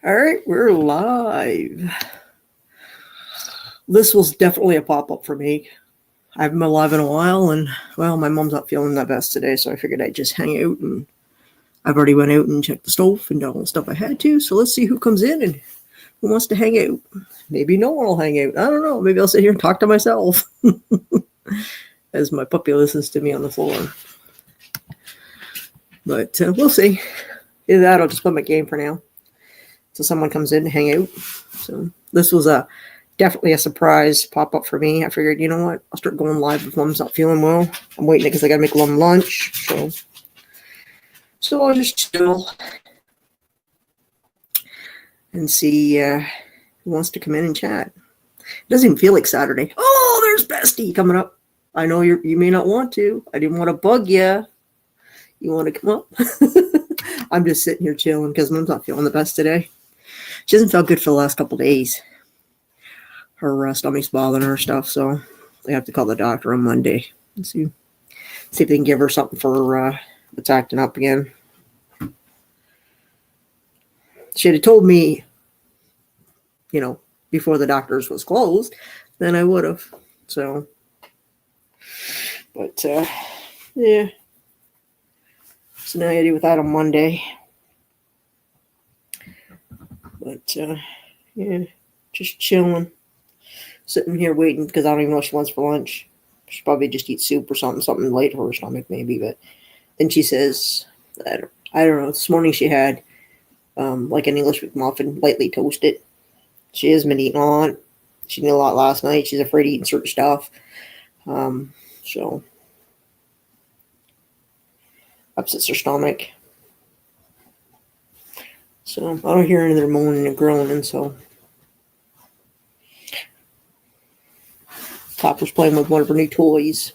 All right, we're live. This was definitely a pop-up for me. I haven't been live in a while, and, well, my mom's not feeling that best today, so I figured I'd just hang out, and I've already went out and checked the stove and done all the stuff I had to, so let's see who comes in and who wants to hang out. Maybe no one will hang out. I don't know. Maybe I'll sit here and talk to myself as my puppy listens to me on the floor. But we'll see. Either that, I'll just play my game for now. So someone comes in to hang out. So this was definitely a surprise pop-up for me. I figured, you know what? I'll start going live if Mom's not feeling well. I'm waiting because I got to make Mom lunch. So I'll just chill and see who wants to come in and chat. It doesn't even feel like Saturday. Oh, there's Bestie coming up. I know you may not want to. I didn't want to bug you. You want to come up? I'm just sitting here chilling because Mom's not feeling the best today. She hasn't felt good for the last couple of days. Her stomach's bothering her stuff, so they have to call the doctor on Monday and see if they can give her something for what's acting up again. She had told me, before the doctor's was closed, then I would have. So, but yeah. So now I gotta deal with that on Monday. But yeah, just chilling. Sitting here waiting because I don't even know what she wants for lunch. She'll probably just eat soup or something light for her stomach maybe. But then she says, I don't know. This morning she had like an English McMuffin, lightly toasted. She has been eating a lot. She ate a lot last night. She's afraid of eating certain stuff. So upsets her stomach. So I don't hear any of their moaning and groaning, so Copper's playing with one of her new toys.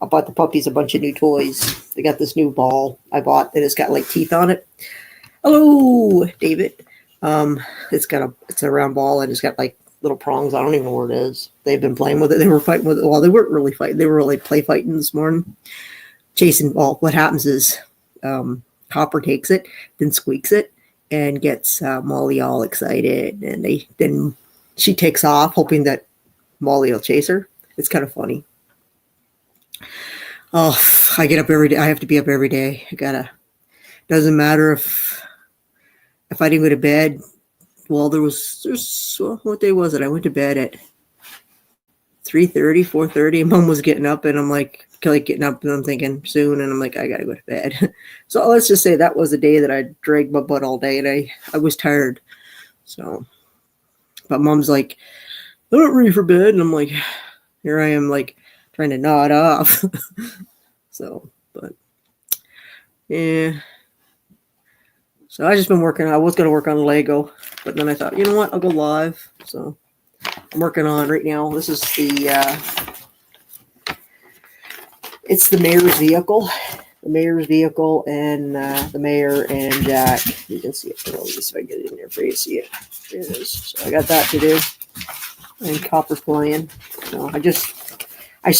I bought the puppies a bunch of new toys. They got this new ball I bought that has got like teeth on it. Hello, David. It's a round ball and it's got like little prongs. I don't even know where it is. They've been playing with it. They were fighting with it. Well, they weren't really fighting. They were really play fighting this morning. Chasing. Well, what happens is Copper takes it, then squeaks it, and gets Molly all excited. And then she takes off, hoping that Molly will chase her. It's kind of funny. Oh, I get up every day. I have to be up every day. Doesn't matter if I didn't go to bed. Well, what day was it? I went to bed at 3:30, 4:30, and Mom was getting up, and I'm like getting up, and I'm thinking soon, and I'm like, I gotta go to bed. So let's just say that was a day that I dragged my butt all day, and I was tired. So, but Mom's like, I'm not ready for bed, and I'm like, here I am, like trying to nod off. So, but yeah. So I just been working. I was going to work on Lego, but then I thought, you know what? I'll go live. So I'm working on right now. This is it's the mayor's vehicle. The mayor's vehicle and the mayor and Jack. You can see it. Let me see if I get it in there for you to see it. There it is. So I got that to do. And Copper's playing. So I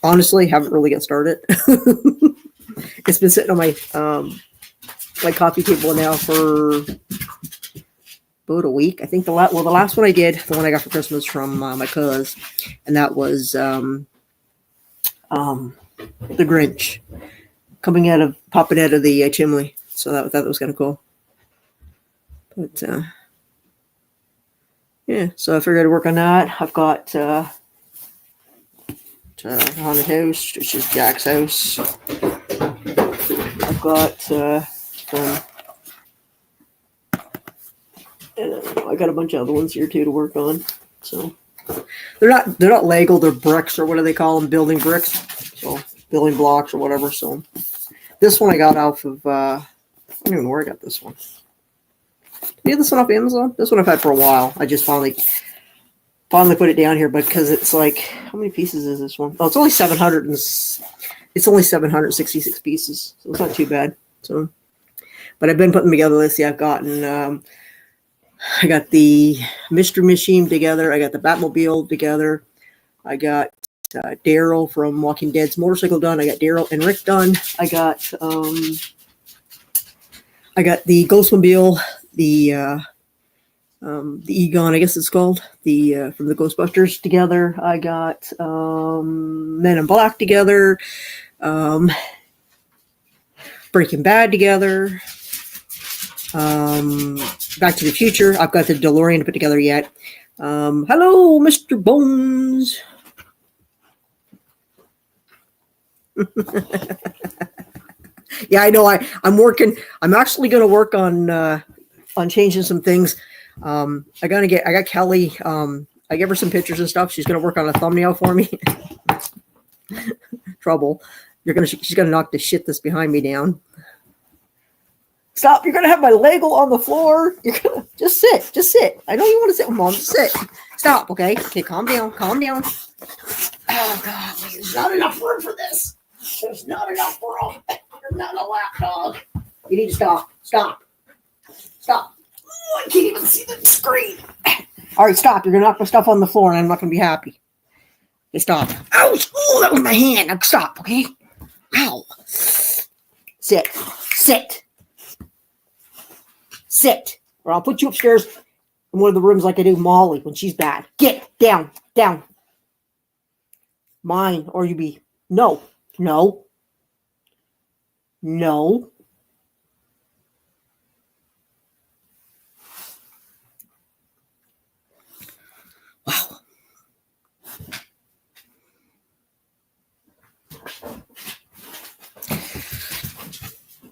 honestly haven't really got started. It's been sitting on my coffee table now for about a week. I think the last one I did, the one I got for Christmas from my cuz, and that was the Grinch popping out of the chimney. So that was kind of cool. But yeah, so I figured I'd work on that. I've got haunted house, which is Jack's house. I've got I got a bunch of other ones here too to work on. So they're not Lego, they're bricks, or what do they call them? Building bricks. So building blocks or whatever. So this one I got off of I don't even know where I got this one. Did you get this one off Amazon? This one I've had for a while. I just finally put it down here, but because it's like, how many pieces is this one? Oh, it's only 766 pieces, so it's not too bad. So, but I've been putting together this. I've gotten I got the Mystery Machine together. I got the Batmobile together. I got Daryl from Walking Dead's motorcycle done. I got Daryl and Rick done. I got the Ghostmobile, the the Egon, I guess it's called, the from the Ghostbusters together. I got Men in Black together, Breaking Bad together, Back to the Future. I've got the DeLorean to put together yet. Hello, Mr. Bones. Yeah, I know. I'm working. I'm actually going to work on changing some things. I got Kelly. I gave her some pictures and stuff. She's going to work on a thumbnail for me. Trouble. She's going to knock the shit that's behind me down. Stop. You're going to have my Lego on the floor. You're going to just sit. I know you want to sit with Mom. Just sit. Stop. Okay. Calm down. Oh God. There's not enough room for this. There's not enough room. You're not a lapdog. You need to stop. Stop. Oh, I can't even see the screen. All right, stop. You're going to knock my stuff on the floor, and I'm not going to be happy. Okay, stop. Ouch. Oh, that was my hand. Now stop, okay? Ow. Sit. Or I'll put you upstairs in one of the rooms like I do Molly when she's bad. Get down. Mine, or you be... No. Wow.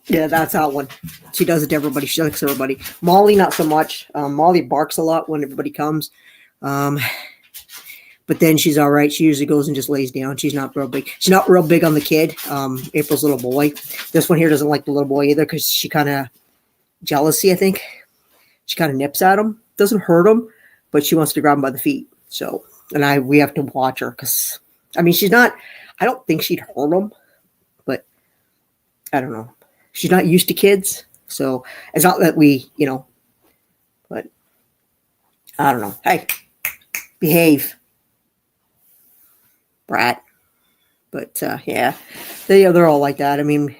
Yeah, that's that one. She does it to everybody. She likes everybody. Molly, not so much. Molly barks a lot when everybody comes. But then she's all right. She usually goes and just lays down. She's not real big. She's not real big on the kid. April's little boy. This one here doesn't like the little boy either because she kind of jealousy, I think. She kind of nips at him. Doesn't hurt him, but she wants to grab him by the feet. So, and we have to watch her because, I mean, she's not, I don't think she'd hurt him, but I don't know. She's not used to kids. So it's not that we, but I don't know. Hey, behave. Brat. But yeah, they're all like that. I mean,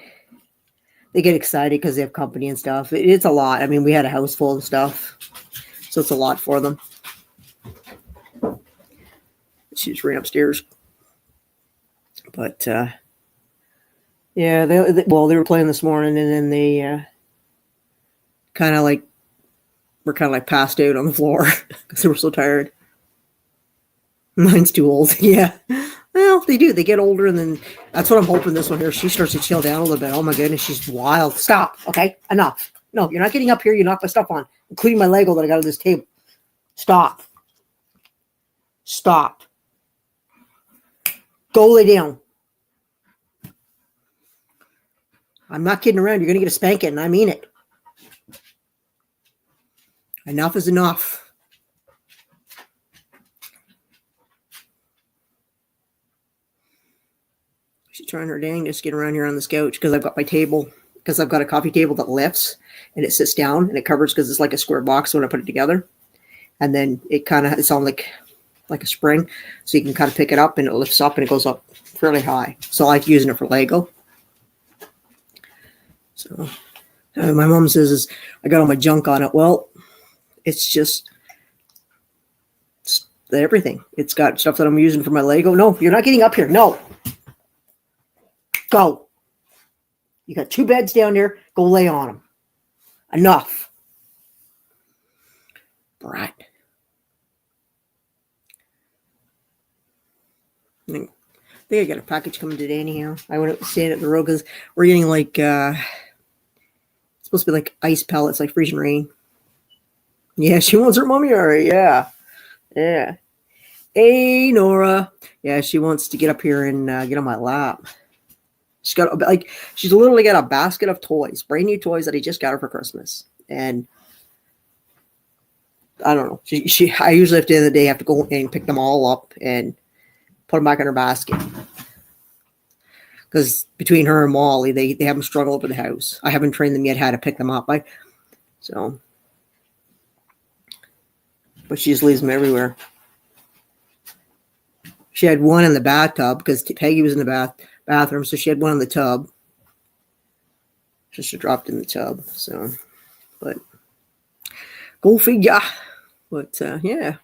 they get excited because they have company and stuff. It's a lot. I mean, we had a house full of stuff, so it's a lot for them. She just ran upstairs. But yeah, they were playing this morning, and then they were kind of like passed out on the floor because they were so tired. Mine's too old. Yeah. Well, they do. They get older, and then that's what I'm hoping this one here. She starts to chill down a little bit. Oh my goodness, she's wild. Stop. Okay, enough. No, you're not getting up here. You knock my stuff on, including my Lego that I got on this table. Stop. Go lay down. I'm not kidding around. You're going to get a spanking, and I mean it. Enough is enough. She's trying her dangest to get around here on this couch because I've got my table, because I've got a coffee table that lifts and it sits down and it covers because it's like a square box when I put it together. And then it's on like a spring, so you can kind of pick it up and it lifts up and it goes up fairly high. So I like using it for Lego. So my mom says I got all my junk on it. Well, it's everything. It's got stuff that I'm using for my Lego. No, you're not getting up here. No. Go. You got 2 beds down there. Go lay on them. Enough. Brat. I think I got a package coming today anyhow. I went up to stand at the road because we're getting like, it's supposed to be like ice pellets, like freezing rain. Yeah, she wants her mommy already. Yeah. Hey, Nora. Yeah, she wants to get up here and get on my lap. She's literally got a basket of toys, brand new toys that I just got her for Christmas. And I don't know. I usually at the end of the day have to go and pick them all up and put them back in her basket. Because between her and Molly, they haven't struggled over the house. I haven't trained them yet how to pick them up. But she just leaves them everywhere. She had one in the bathtub because Peggy was in the bathroom, so she had one in the tub. She dropped in the tub. So, but go figure. But yeah,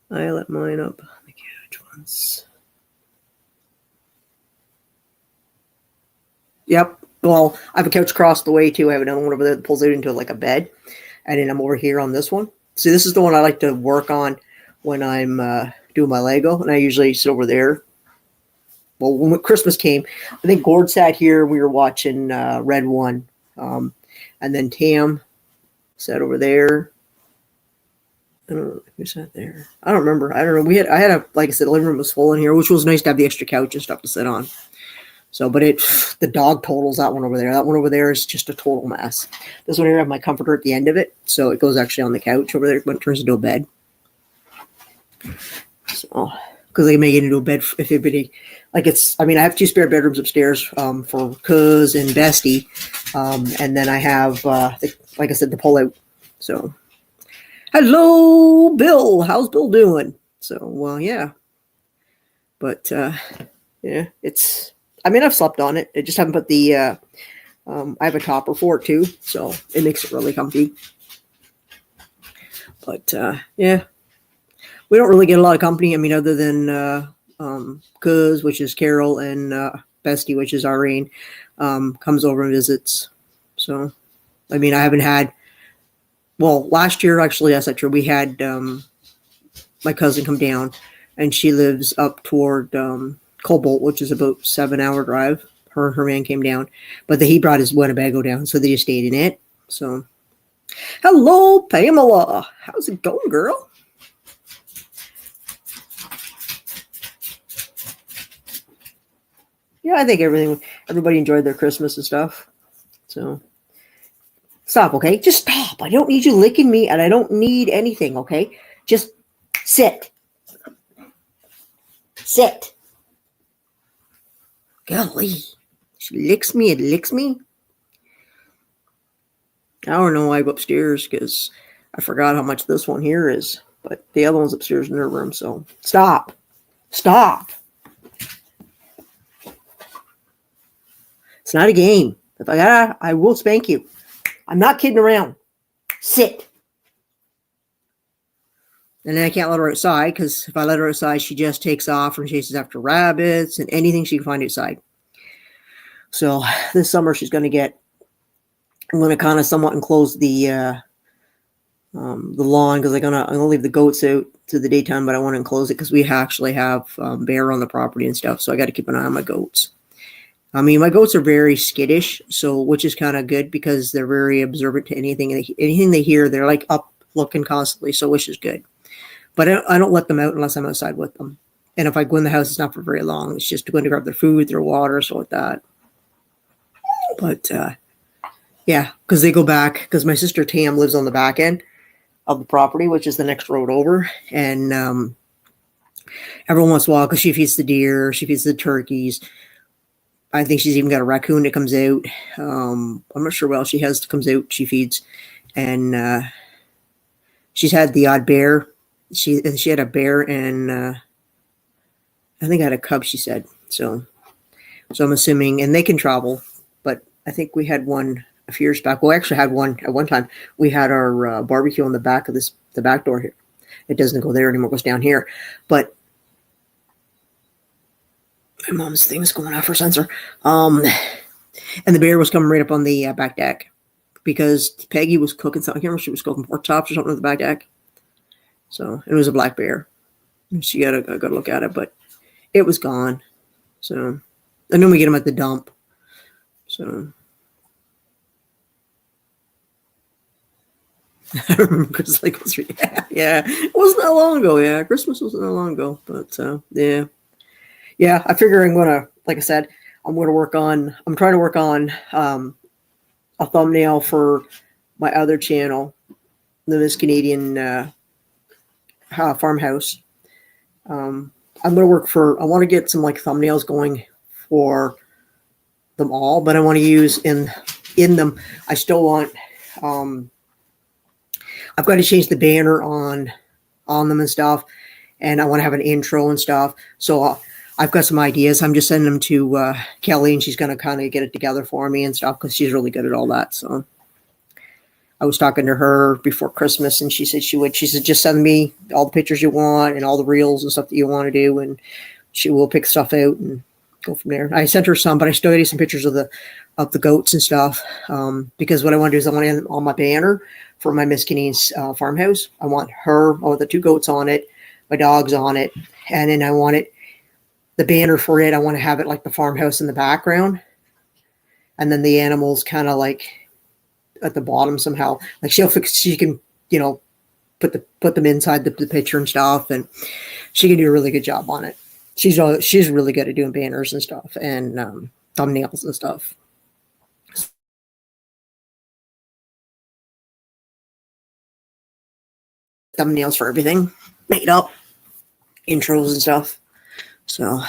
I let mine up on the couch once. Yep. Well, I have a couch across the way too. I have another one over there that pulls out into like a bed, and then I'm over here on this one. See, this is the one I like to work on when I'm doing my Lego, and I usually sit over there. Well, when Christmas came, I think Gord sat here. We were watching Red One, and then Tam sat over there. I don't know who sat there. I don't remember. I don't know. I had a, like I said, the living room was full in here, which was nice to have the extra couch and stuff to sit on. So, but the dog totals that one over there. That one over there is just a total mess. This one here, I have my comforter at the end of it, so it goes actually on the couch over there when it turns into a bed. So, because they make it into a bed if anybody, like I mean, I have 2 spare bedrooms upstairs for Cuz and Bestie, and then I have, like I said, the pull out. So, hello, Bill. How's Bill doing? So, well, yeah. But, yeah, it's... I mean, I've slept on it. I just haven't put the, I have a topper for it too, so it makes it really comfy. But, yeah, we don't really get a lot of company. I mean, other than, Cuz, which is Carol, and, Bestie, which is Irene, comes over and visits. So, I mean, I haven't had, well, last year, actually, that's not true. We had, my cousin come down, and she lives up toward, Cobalt, which is about 7-hour drive. Her man came down, but he brought his Winnebago down, so they just stayed in it. So, hello, Pamela. How's it going, girl? Yeah, I think everybody enjoyed their Christmas and stuff. So, stop, okay? Just stop. I don't need you licking me, and I don't need anything, okay? Just sit. Sit. Golly, she licks me and licks me. I don't know why I go upstairs because I forgot how much this one here is, but the other one's upstairs in their room. So stop. Stop. It's not a game. If I gotta, I will spank you. I'm not kidding around. Sit. And then I can't let her outside because if I let her outside, she just takes off and chases after rabbits and anything she can find outside. So this summer she's going to get, I'm going to kind of somewhat enclose the lawn because I'm going to leave the goats out to the daytime, but I want to enclose it because we actually have bear on the property and stuff. So I got to keep an eye on my goats. I mean, my goats are very skittish, so which is kind of good because they're very observant to anything they hear. They're like up looking constantly, so which is good. But I don't let them out unless I'm outside with them. And if I go in the house, it's not for very long. It's just going to grab their food, their water, so like that. But, yeah, because they go back. Because my sister Tam lives on the back end of the property, which is the next road over. And every once in a while, because she feeds the deer, she feeds the turkeys. I think she's even got a raccoon that comes out. I'm not sure what else she has that comes out, she feeds. And she's had the odd bear. She had a bear and I think I had a cub, she said. So I'm assuming, and they can travel, but I think we had one a few years back. Well, we actually had one at one time. We had our barbecue on the back of the back door here. It doesn't go there anymore, it goes down here. But my mom's thing's going off her sensor. And the bear was coming right up on the back deck because Peggy was cooking something. I can't remember if she was cooking pork chops or something on the back deck. So it was a black bear. She got to look at it, but it was gone. So, and then we get them at the dump. So I remember Christmas. Yeah, it wasn't that long ago. Yeah, Christmas wasn't that long ago. But yeah. I figure I'm gonna, like I said, I'm trying to work on a thumbnail for my other channel, the Miss Canadian Farmhouse. I want to get some like thumbnails going for them all, but I want to use in them. I still want, I've got to change the banner on them and stuff. And I want to have an intro and stuff. So I've got some ideas. I'm just sending them to Kelly, and she's going to kind of get it together for me and stuff because she's really good at all that. So, I was talking to her before Christmas, and she said she said, just send me all the pictures you want and all the reels and stuff that you want to do, and she will pick stuff out and go from there. I sent her some, but I still got some pictures of the goats and stuff, because what I want to do is I want to on my banner for my Miss Kenny's farmhouse. I want the 2 goats on it, my dogs on it, and then I want the banner for it. I want to have it like the farmhouse in the background, and then the animals kind of like at the bottom somehow. Like she can, put them inside the picture and stuff, and she can do a really good job on it. She's really good at doing banners and stuff, and thumbnails and stuff. Thumbnails for everything, made up, intros and stuff. So,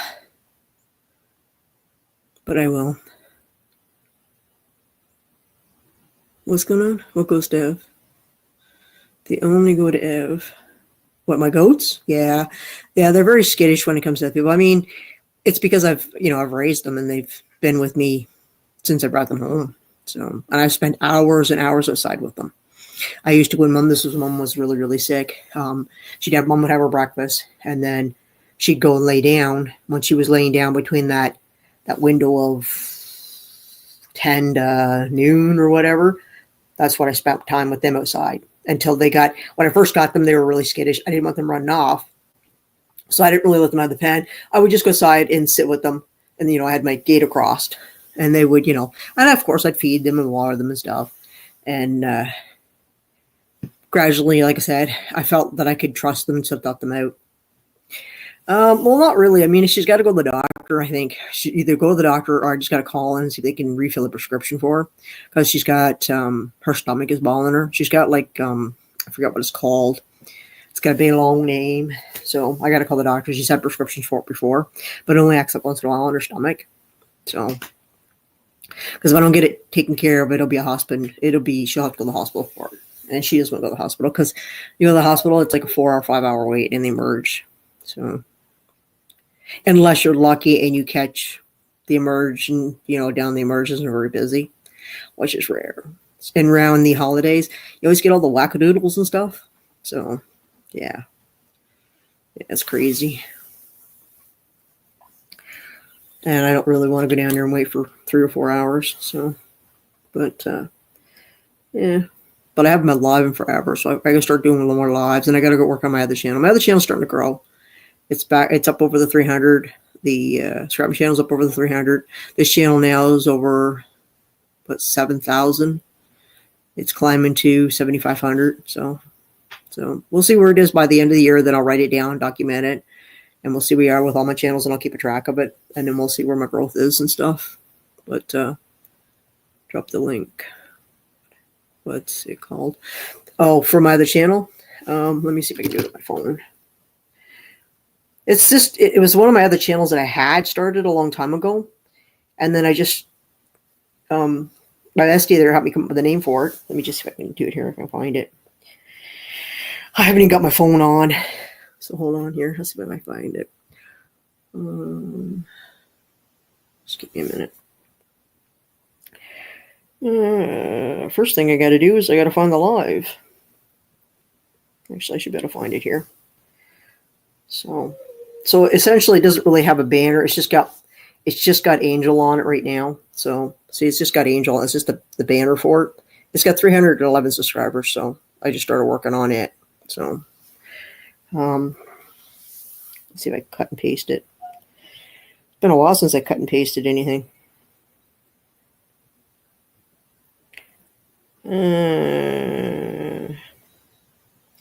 but I will. What's going on? What goes to Ev? They only go to Ev. What, my goats? Yeah, they're very skittish when it comes to people. I mean, it's because I've raised them and they've been with me since I brought them home. So, and I've spent hours and hours outside with them. I used to, when mom was really, really sick, mom would have her breakfast, and then she'd go and lay down. When she was laying down between that window of 10 to noon or whatever, that's what I spent time with them outside until when I first got them, they were really skittish. I didn't want them running off. So I didn't really let them out of the pen. I would just go outside and sit with them. And, I had my gate across, and they would, and of course I'd feed them and water them and stuff. And, gradually, like I said, I felt that I could trust them, so I let them out. Well, not really. I mean, she's got to go to the doctor. I think she either go to the doctor or I just got to call in and see if they can refill a prescription for her, because she's got her stomach is bothering her. She's got I forgot what it's called. It's got a big long name, so I got to call the doctor. She's had prescriptions for it before, but it only acts up once in a while on her stomach. So, because if I don't get it taken care of, she'll have to go to the hospital for it. And she doesn't want to go to the hospital because, the hospital, it's like a 4 or 5 hour wait in the emerge. So, unless you're lucky and you catch the emerge and, down the emerge isn't very busy, which is rare. And around the holidays, you always get all the wackadoodles and stuff. So, yeah. It's crazy. And I don't really want to go down there and wait for 3 or 4 hours. So, but, yeah. But I haven't been live in forever, so I got to start doing a little more lives, and I got to go work on my other channel. My other channel's starting to grow. It's up over the 300. The Scrappy channel's up over the 300. This channel now is over 7,000. It's climbing to 7,500. So we'll see where it is by the end of the year. Then I'll write it down, document it, and we'll see where we are with all my channels, and I'll keep a track of it, and then we'll see where my growth is and stuff. But drop the link. What's it called? Oh, for my other channel. Let me see if I can do it on my phone. It's just, it was one of my other channels that I had started a long time ago. And then I just, my bestie there helped me come up with a name for it. Let me just see if I can do it here. If I can find it. I haven't even got my phone on. So hold on here. Let's see if I can find it. Just give me a minute. First thing I got to do is I got to find the live. Actually, I should be able to find it here. So essentially, it doesn't really have a banner. It's just got Angel on it right now. So see, it's just got Angel. It's just the banner for it. It's got 311 subscribers. So I just started working on it. So let's see if I can cut and paste it. It's been a while since I cut and pasted anything.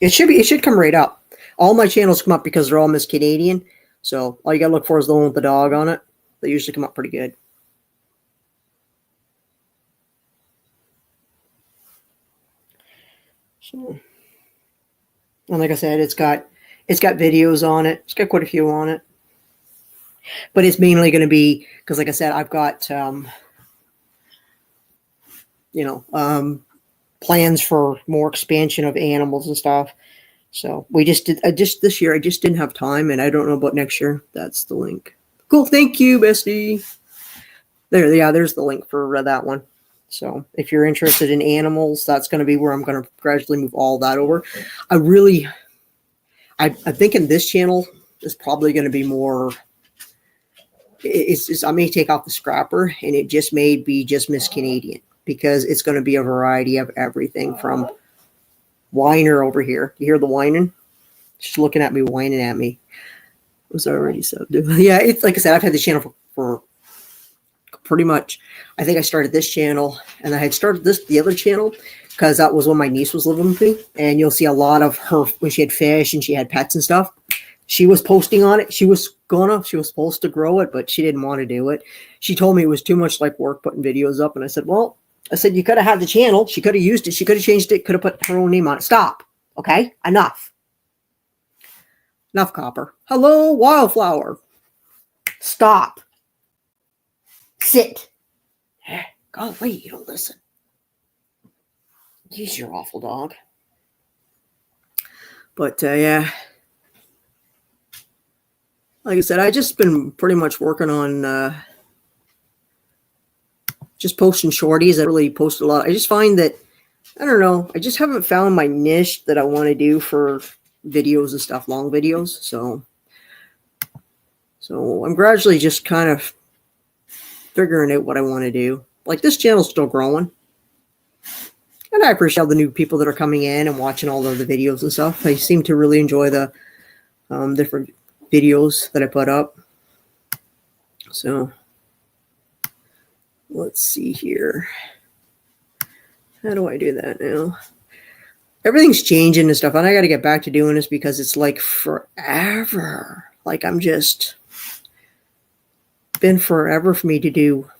It should come right up. All my channels come up because they're all Miss Canadian. So all you gotta look for is the one with the dog on it. They usually come up pretty good. So, and like I said, it's got videos on it. It's got quite a few on it. But it's mainly going to be because, like I said, I've got plans for more expansion of animals and stuff. So we this year I just didn't have time, and I don't know about next year. That's the link. Cool. Thank you, bestie. There's the link for that one. So if you're interested in animals, that's going to be where I'm going to gradually move all that over. I'm thinking this channel is probably going to be more. I may take off the scrapper, and it just may be just Miss Canadian, because it's going to be a variety of everything from whiner over here. You hear the whining? She's looking at me, whining at me. It was already so. Yeah, it's like I said, I've had the channel for pretty much. I think I started this channel, and I had started the other channel because that was when my niece was living with me, and you'll see a lot of her when she had fish and she had pets and stuff. She was posting on it. She was supposed to grow it, but she didn't want to do it. She told me it was too much like work putting videos up. And I said, you could have had the channel. She could have used it. She could have changed it. Could have put her own name on it. Stop. Okay. Enough, Copper. Hello, Wildflower. Stop. Sit. Go away. You don't listen. He's your awful dog. But, yeah. Like I said, I just been pretty much working on just posting shorties. I really post a lot. I just find that, I don't know, I just haven't found my niche that I want to do for videos and stuff, long videos. So I'm gradually just kind of figuring out what I want to do. Like, this channel's still growing. And I appreciate all the new people that are coming in and watching all of the videos and stuff. I seem to really enjoy the different videos that I put up. So let's see here. How do I do that now? Everything's changing and stuff, and I got to get back to doing this because it's like forever. Like, I'm just been forever for me to do.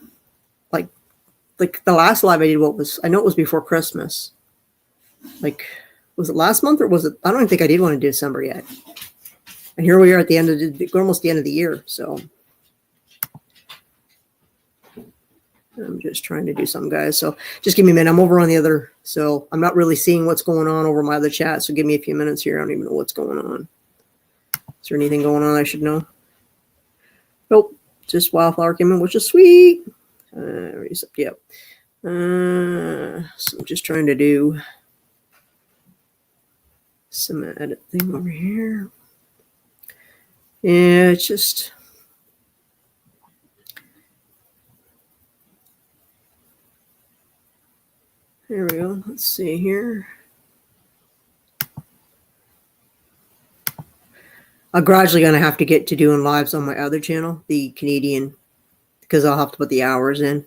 Like the last live I did, I know it was before Christmas. Like, was it last month or was it? I don't even think I did one in December yet. And here we are at the end of almost the end of the year. So I'm just trying to do something, guys. So just give me a minute. I'm over on the other. So I'm not really seeing what's going on over my other chat. So give me a few minutes here. I don't even know what's going on. Is there anything going on I should know? Nope. Just Wildflower came in, which is sweet. Yep. So I'm just trying to do some edit thing over here. Yeah, it's just. There we go. Let's see here. I'm gradually going to have to get to doing lives on my other channel, the Canadian, because I'll have to put the hours in.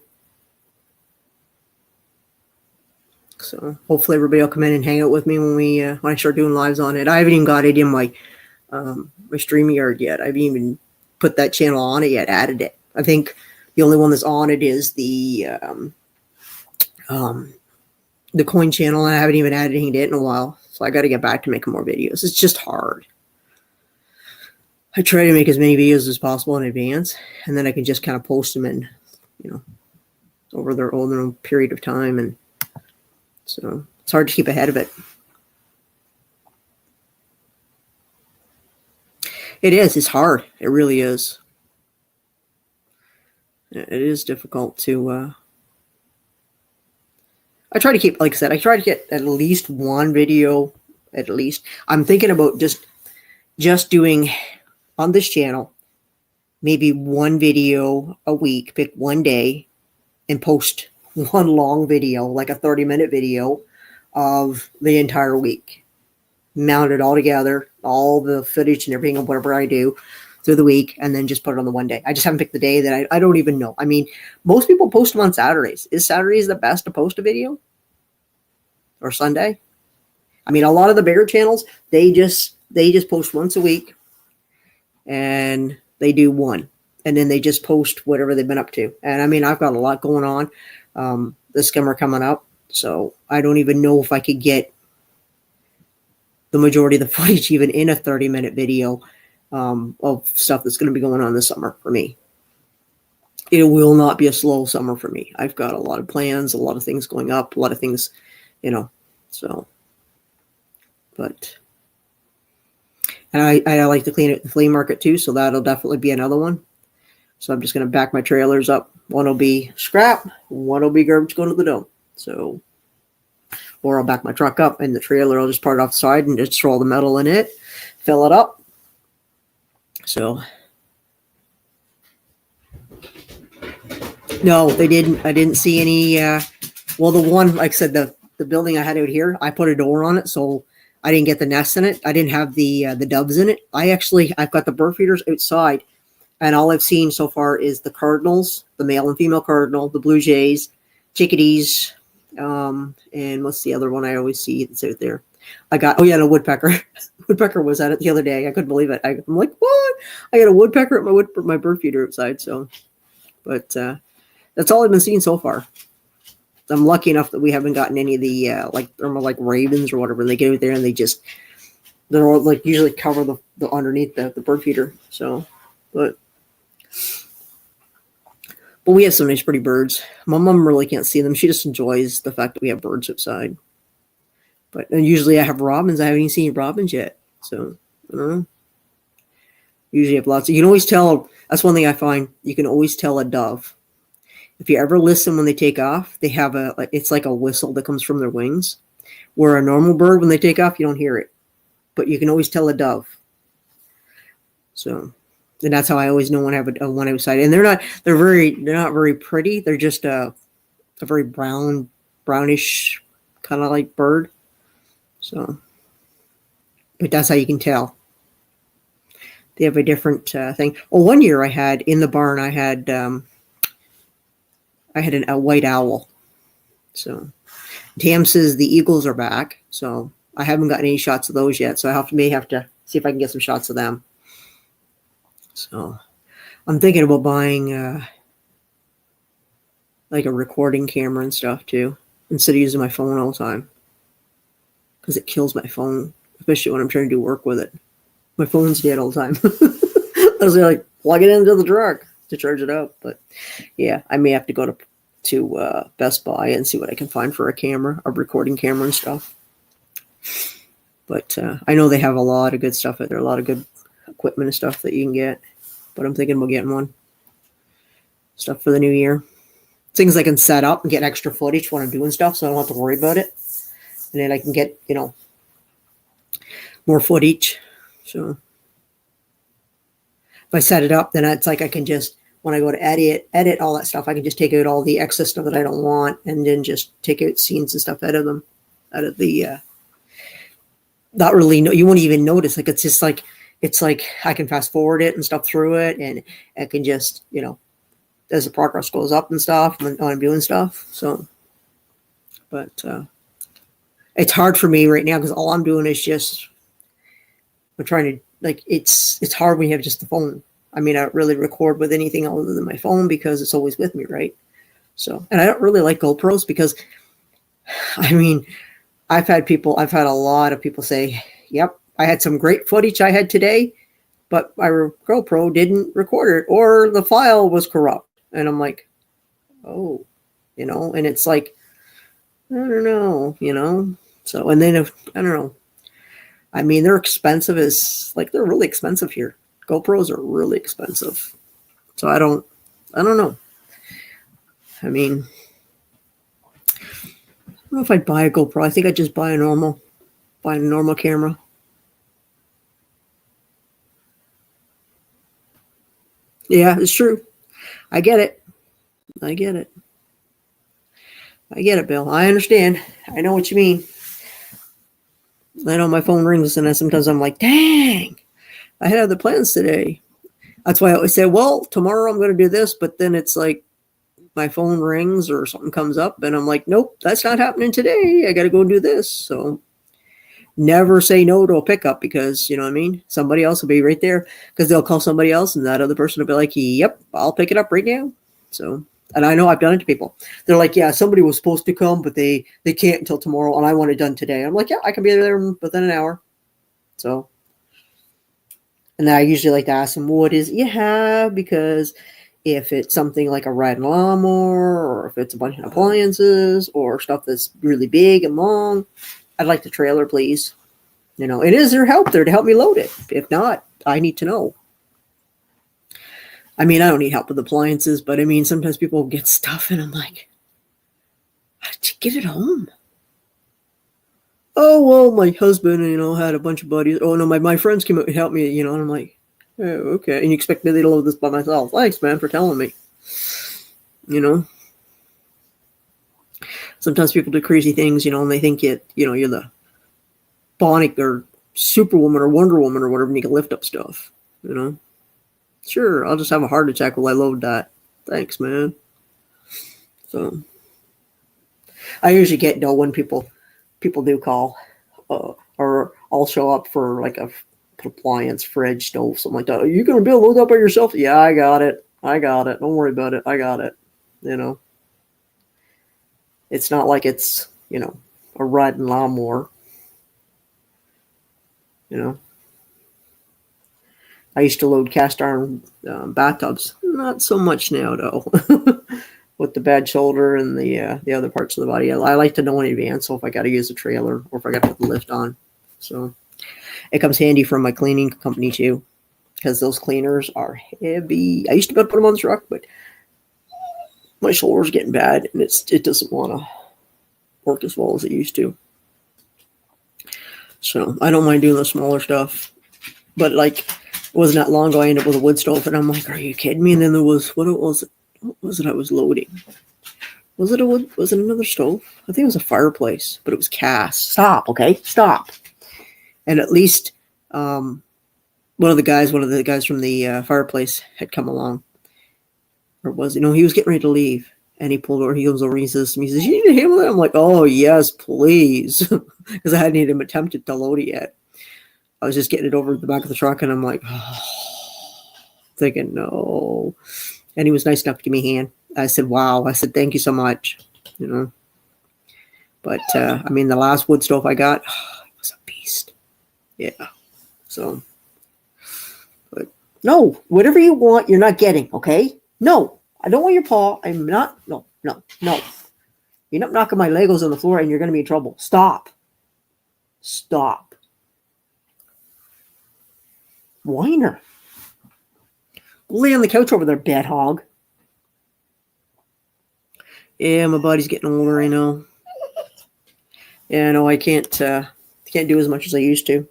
So hopefully everybody will come in and hang out with me when I start doing lives on it. I haven't even got it in my StreamYard yet. I haven't even put that channel on it yet, added it. I think the only one that's on it is the coin channel. I haven't even added anything to it in a while. So I got to get back to making more videos. It's just hard. I try to make as many videos as possible in advance, and then I can just kind of post them in, over their own period of time. And so it's hard to keep ahead of it. It is. It's hard. It really is. It is difficult to. I try to keep, like I said, I try to get at least one video. At least I'm thinking about just doing on this channel, maybe one video a week. Pick one day and post one long video, like a 30-minute video of the entire week. Mount it all together, all the footage and everything of whatever I do through the week, and then just put it on the one day. I just haven't picked the day that I don't even know. I mean, most people post them on Saturdays. Is Saturdays the best to post a video? Or Sunday? I mean, a lot of the bigger channels, they just post once a week, and they do one, and then they just post whatever they've been up to. And I mean, I've got a lot going on. The skimmer coming up, so I don't even know if I could get the majority of the footage even in a 30-minute video of stuff that's going to be going on this summer for me. It will not be a slow summer for me. I've got a lot of plans, a lot of things going up, a lot of things, so. But, and I like to clean it at the flea market too, so that'll definitely be another one. So I'm just going to back my trailers up. One will be scrap, one will be garbage going to the dump. So, or I'll back my truck up and the trailer, I'll just part it off the side and just throw all the metal in it, fill it up. So, no, they didn't. I didn't see any. Well, the one, like I said, the building I had out here, I put a door on it, so I didn't get the nests in it. I didn't have the doves in it. I've got the bird feeders outside, and all I've seen so far is the cardinals, the male and female cardinal, the blue jays, chickadees, and what's the other one I always see that's out there? The woodpecker. Woodpecker was at it the other day. I couldn't believe it. I'm like, what? I got a woodpecker at my bird feeder outside. So, but that's all I've been seeing so far. I'm lucky enough that we haven't gotten any of the like ravens or whatever. They get out there and they're all like usually cover the underneath the bird feeder. So, but we have some nice pretty birds. My mom really can't see them. She just enjoys the fact that we have birds outside. But usually I have robins. I haven't even seen robins yet. So I don't know. Usually I have lots. You can always tell. That's one thing I find. You can always tell a dove. If you ever listen when they take off, they have it's like a whistle that comes from their wings. Where a normal bird, when they take off, you don't hear it. But you can always tell a dove. So, and that's how I always know when I have a one outside. And they're not very pretty. They're just a very brownish kind of like bird. So, but that's how you can tell. They have a different thing. Well, one year I had in the barn, I had a white owl. So Tam says the eagles are back. So I haven't gotten any shots of those yet. So I may have to see if I can get some shots of them. So I'm thinking about buying like a recording camera and stuff too, instead of using my phone all the time. Because it kills my phone, especially when I'm trying to do work with it. My phone's dead all the time. I was like, plug it into the truck to charge it up. But yeah, I may have to go to Best Buy and see what I can find for a recording camera and stuff. But I know they have a lot of good stuff out there, a lot of good equipment and stuff that you can get. But I'm thinking about getting one. Stuff for the new year. Things I can set up and get extra footage when I'm doing stuff so I don't have to worry about it. And then I can get, more footage. So if I set it up, then it's like I can just, when I go to edit all that stuff, I can just take out all the excess stuff that I don't want and then just take out scenes and stuff out of the, not really, you won't even notice. Like, it's like I can fast forward it and stuff through it. And I can just, as the progress goes up and stuff when I'm doing stuff. So, but, it's hard for me right now because all I'm doing is just I'm trying to it's hard when you have just the phone. I mean, I don't really record with anything other than my phone because it's always with me, right? So, and I don't really like GoPros because I mean, I've had a lot of people say, "Yep, I had some great footage I had today, but my GoPro didn't record it or the file was corrupt." And I'm like, "Oh, and it's like I don't know, So, and then I don't know. I mean, they're expensive they're really expensive here. GoPros are really expensive. So I don't know. I mean, I don't know if I'd buy a GoPro. I think I'd just buy a normal camera. Yeah, it's true. I get it, Bill. I understand. I know what you mean. I know my phone rings and sometimes I'm like, dang, I had other plans today. That's why I always say, well, tomorrow I'm going to do this. But then it's like my phone rings or something comes up and I'm like, nope, that's not happening today. I got to go do this. So never say no to a pickup because, you know what I mean? Somebody else will be right there because they'll call somebody else and that other person will be like, yep, I'll pick it up right now. So, and I know I've done it to people. They're like, yeah, somebody was supposed to come, but they can't until tomorrow, and I want it done today. I'm like, yeah, I can be there within an hour. So, and then I usually like to ask them, what is it you have? Because if it's something like a riding lawnmower, or if it's a bunch of appliances, or stuff that's really big and long, I'd like the trailer, please. And is there help there to help me load it? If not, I need to know. I mean, I don't need help with appliances, but I mean, sometimes people get stuff and I'm like, how did you get it home? Oh, well, my husband, had a bunch of buddies. Oh, no, my friends came out and helped me, and I'm like, oh, okay. And you expect me to load this by myself. Thanks, man, for telling me. Sometimes people do crazy things, and they think you're the Bionic or Superwoman or Wonder Woman or whatever, and you can lift up stuff, Sure, I'll just have a heart attack while I load that. Thanks, man. So, I usually get no when people do call, or I'll show up for like a appliance, fridge, stove, something like that. Are you gonna be able to load that by yourself? Yeah, I got it. Don't worry about it. I got it. It's not like it's a riding lawnmower. I used to load cast iron bathtubs. Not so much now, though. With the bad shoulder and the other parts of the body. I like to know in advance, so if I got to use a trailer or if I got to put the lift on. So it comes handy from my cleaning company too, because those cleaners are heavy. I used to be able to put them on the truck, but my shoulder's getting bad and it doesn't want to work as well as it used to. So I don't mind doing the smaller stuff, but like it wasn't that long ago I ended up with a wood stove, and I'm like, are you kidding me? And then there was what was it I was loading? Was it another stove? I think it was a fireplace, but it was cast. Stop, okay? Stop. And at least one of the guys from the fireplace had come along. Or was he was getting ready to leave. And he pulled over, he goes over, he says to me, you need to handle that? I'm like, oh yes, please. Because I hadn't even attempted to load it yet. I was just getting it over the back of the truck, and I'm like, thinking, no. And he was nice enough to give me a hand. I said, wow. I said, thank you so much. But, I mean, the last wood stove I got, it was a beast. Yeah. So, but no, whatever you want, you're not getting, okay? No, I don't want your paw. I'm not, no. You're not knocking my Legos on the floor and you're going to be in trouble. Stop. Whiner. Lay on the couch over there, bed hog. Yeah, my body's getting older, I know. Yeah, I know I can't do as much as I used to.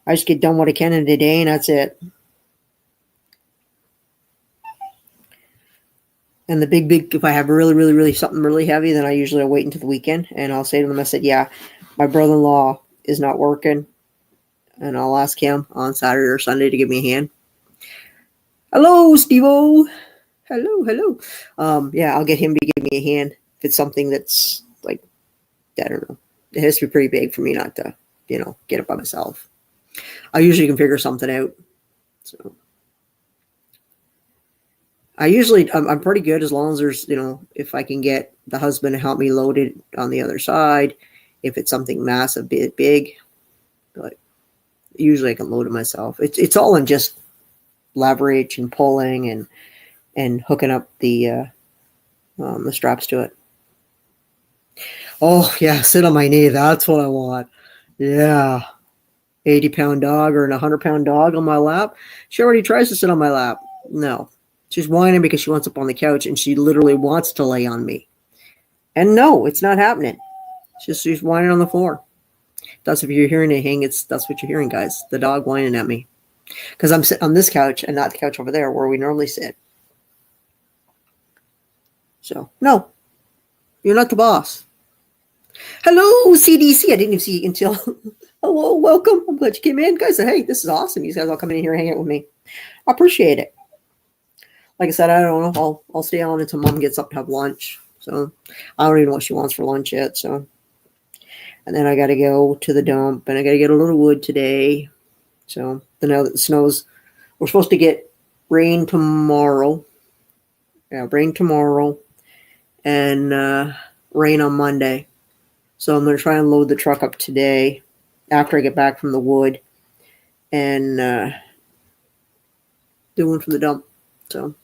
I just get done what I can in a day, and that's it. And the big, if I have really something really heavy, then I usually wait until the weekend, and I'll say to them, I said, yeah, my brother-in-law is not working, and I'll ask him on Saturday or Sunday to give me a hand. Hello, Steve-O. Hello. Yeah, I'll get him to give me a hand if it's something that's like, I don't know. It has to be pretty big for me not to, get it by myself. I usually can figure something out. So I'm pretty good as long as there's, if I can get the husband to help me load it on the other side, if it's something massive, big, but usually I can load it myself. It's all in just leverage and pulling and hooking up the straps to it. Oh yeah, sit on my knee. That's what I want. Yeah. 80-pound dog or a 100-pound dog on my lap. She already tries to sit on my lap. No. She's whining because she wants up on the couch and she literally wants to lay on me. And no, it's not happening. She's whining on the floor. That's if you're hearing anything, that's what you're hearing, guys. The dog whining at me. Because I'm sitting on this couch and not the couch over there where we normally sit. So, no. You're not the boss. Hello, CDC. I didn't even see you until... Hello, welcome. I'm glad you came in. Guys, hey, this is awesome. You guys all come in here and hang out with me. I appreciate it. Like I said, I don't know. I'll stay on until Mom gets up to have lunch. So I don't even know what she wants for lunch yet. So, and then I got to go to the dump and I got to get a little wood today. So now that the snow's, we're supposed to get rain tomorrow. Yeah, rain tomorrow and rain on Monday. So I'm going to try and load the truck up today after I get back from the wood and do one from the dump. So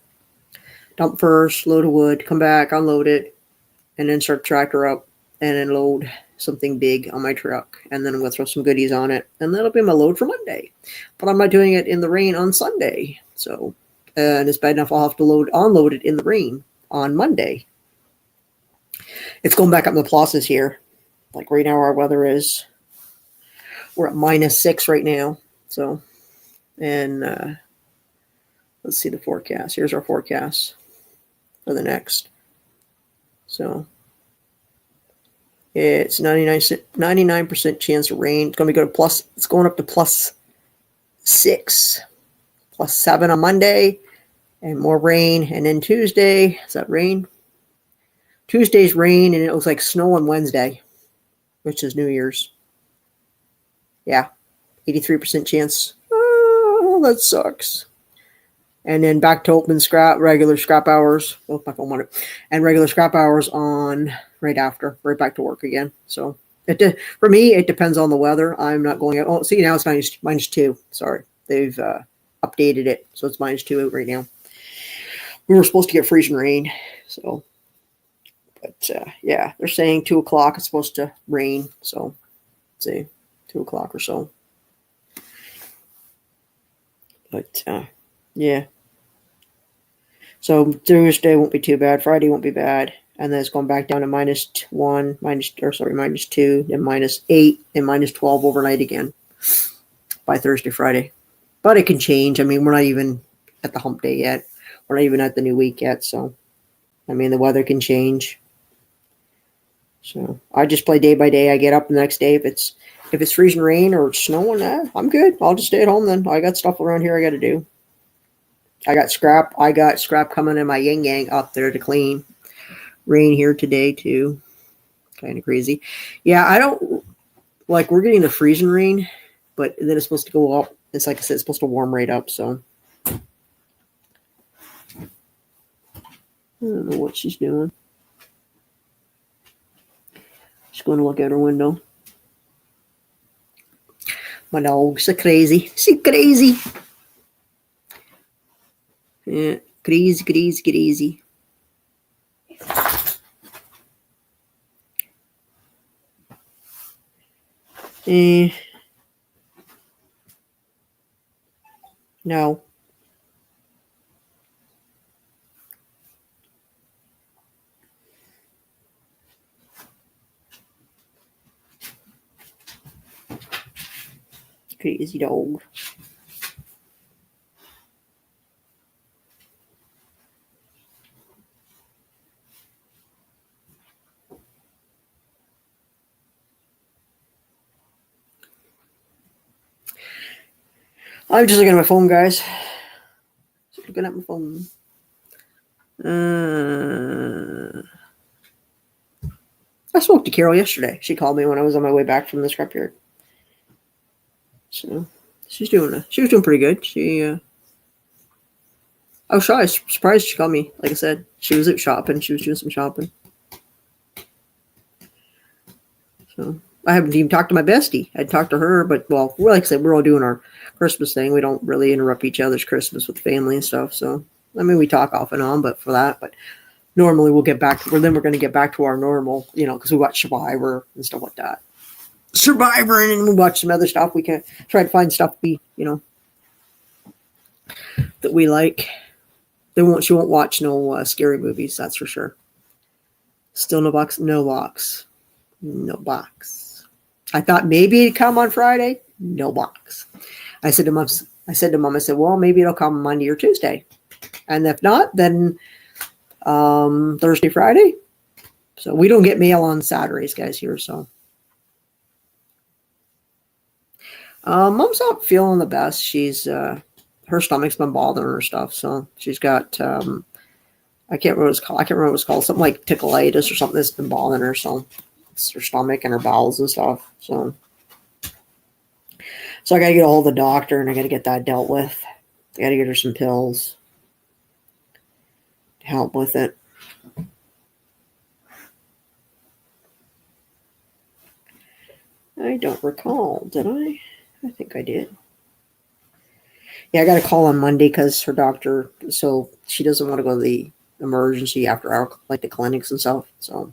dump first, load of wood, come back, unload it, and then start the tractor up and then load something big on my truck. And then I'm going to throw some goodies on it. And that'll be my load for Monday. But I'm not doing it in the rain on Sunday. So and it's bad enough I'll have to unload it in the rain on Monday. It's going back up in the pluses here. Like right now our weather is, we're at -6 right now. So, and let's see the forecast. Here's our forecast for the next. So it's 99% chance of rain. It's going to go to plus, it's going up to +6, +7 on Monday, and more rain. And then Tuesday, is that rain? Tuesday's rain, and it looks like snow on Wednesday, which is New Year's. Yeah, 83% chance. Oh, that sucks. And then back to open regular scrap hours. Oh, my phone wanted. And regular scrap hours on right after, right back to work again. So for me, it depends on the weather. I'm not going out. Oh, see, now it's -2. Sorry, they've updated it, so it's -2 out right now. We were supposed to get freezing rain, so. But yeah, they're saying 2 o'clock it's supposed to rain. So, let's say 2 o'clock or so. But yeah. So Thursday won't be too bad. Friday won't be bad. And then it's going back down to -1, -2, then -8, and -12 overnight again by Thursday, Friday. But it can change. I mean, we're not even at the hump day yet. We're not even at the new week yet. So, I mean, the weather can change. So I just play day by day. I get up the next day. If it's freezing rain or it's snowing, I'm good. I'll just stay at home then. I got stuff around here I got to do. I got scrap coming in my yin yang up there to clean. Rain here today too. Kind of crazy. Yeah, I don't like, we're getting the freezing rain, but then it's supposed to go up. It's like I said, it's supposed to warm right up. So I don't know what she's doing. Just going to look out her window. My dog's so crazy. She's crazy. Yeah, crazy. No. Crazy dog. I'm just looking at my phone, guys. Just looking at my phone. I spoke to Carol yesterday. She called me when I was on my way back from the scrapyard. So she was doing pretty good. I was surprised she called me. Like I said, she was out shopping. She was doing some shopping. So I haven't even talked to my bestie. I'd talked to her, but well, like I said, we're all doing our Christmas thing. We don't really interrupt each other's Christmas with family and stuff. So I mean, we talk off and on, but for that, but normally we'll get back. We're going to get back to our normal, because we watch Survivor and stuff like that. Survivor, and then we watch some other stuff. We can try to find stuff that we like. She won't watch no scary movies. That's for sure. Still no box. No box. No box. I thought maybe it'd come on Friday. No box. I said to Mom, well, maybe it'll come Monday or Tuesday. And if not, then Thursday, Friday. So we don't get mail on Saturdays, guys, here. So Mom's not feeling the best. She's her stomach's been bothering her stuff. So she's got I can't remember what it's called. Something like tickleitis or something that's been bothering her. So it's her stomach and her bowels and stuff. So I got to get a hold of the doctor, and I got to get that dealt with. I got to get her some pills to help with it. I don't recall. Did I? I think I did. Yeah, I got a call on Monday because her doctor, so she doesn't want to go to the emergency after hour, like the clinics and stuff. So,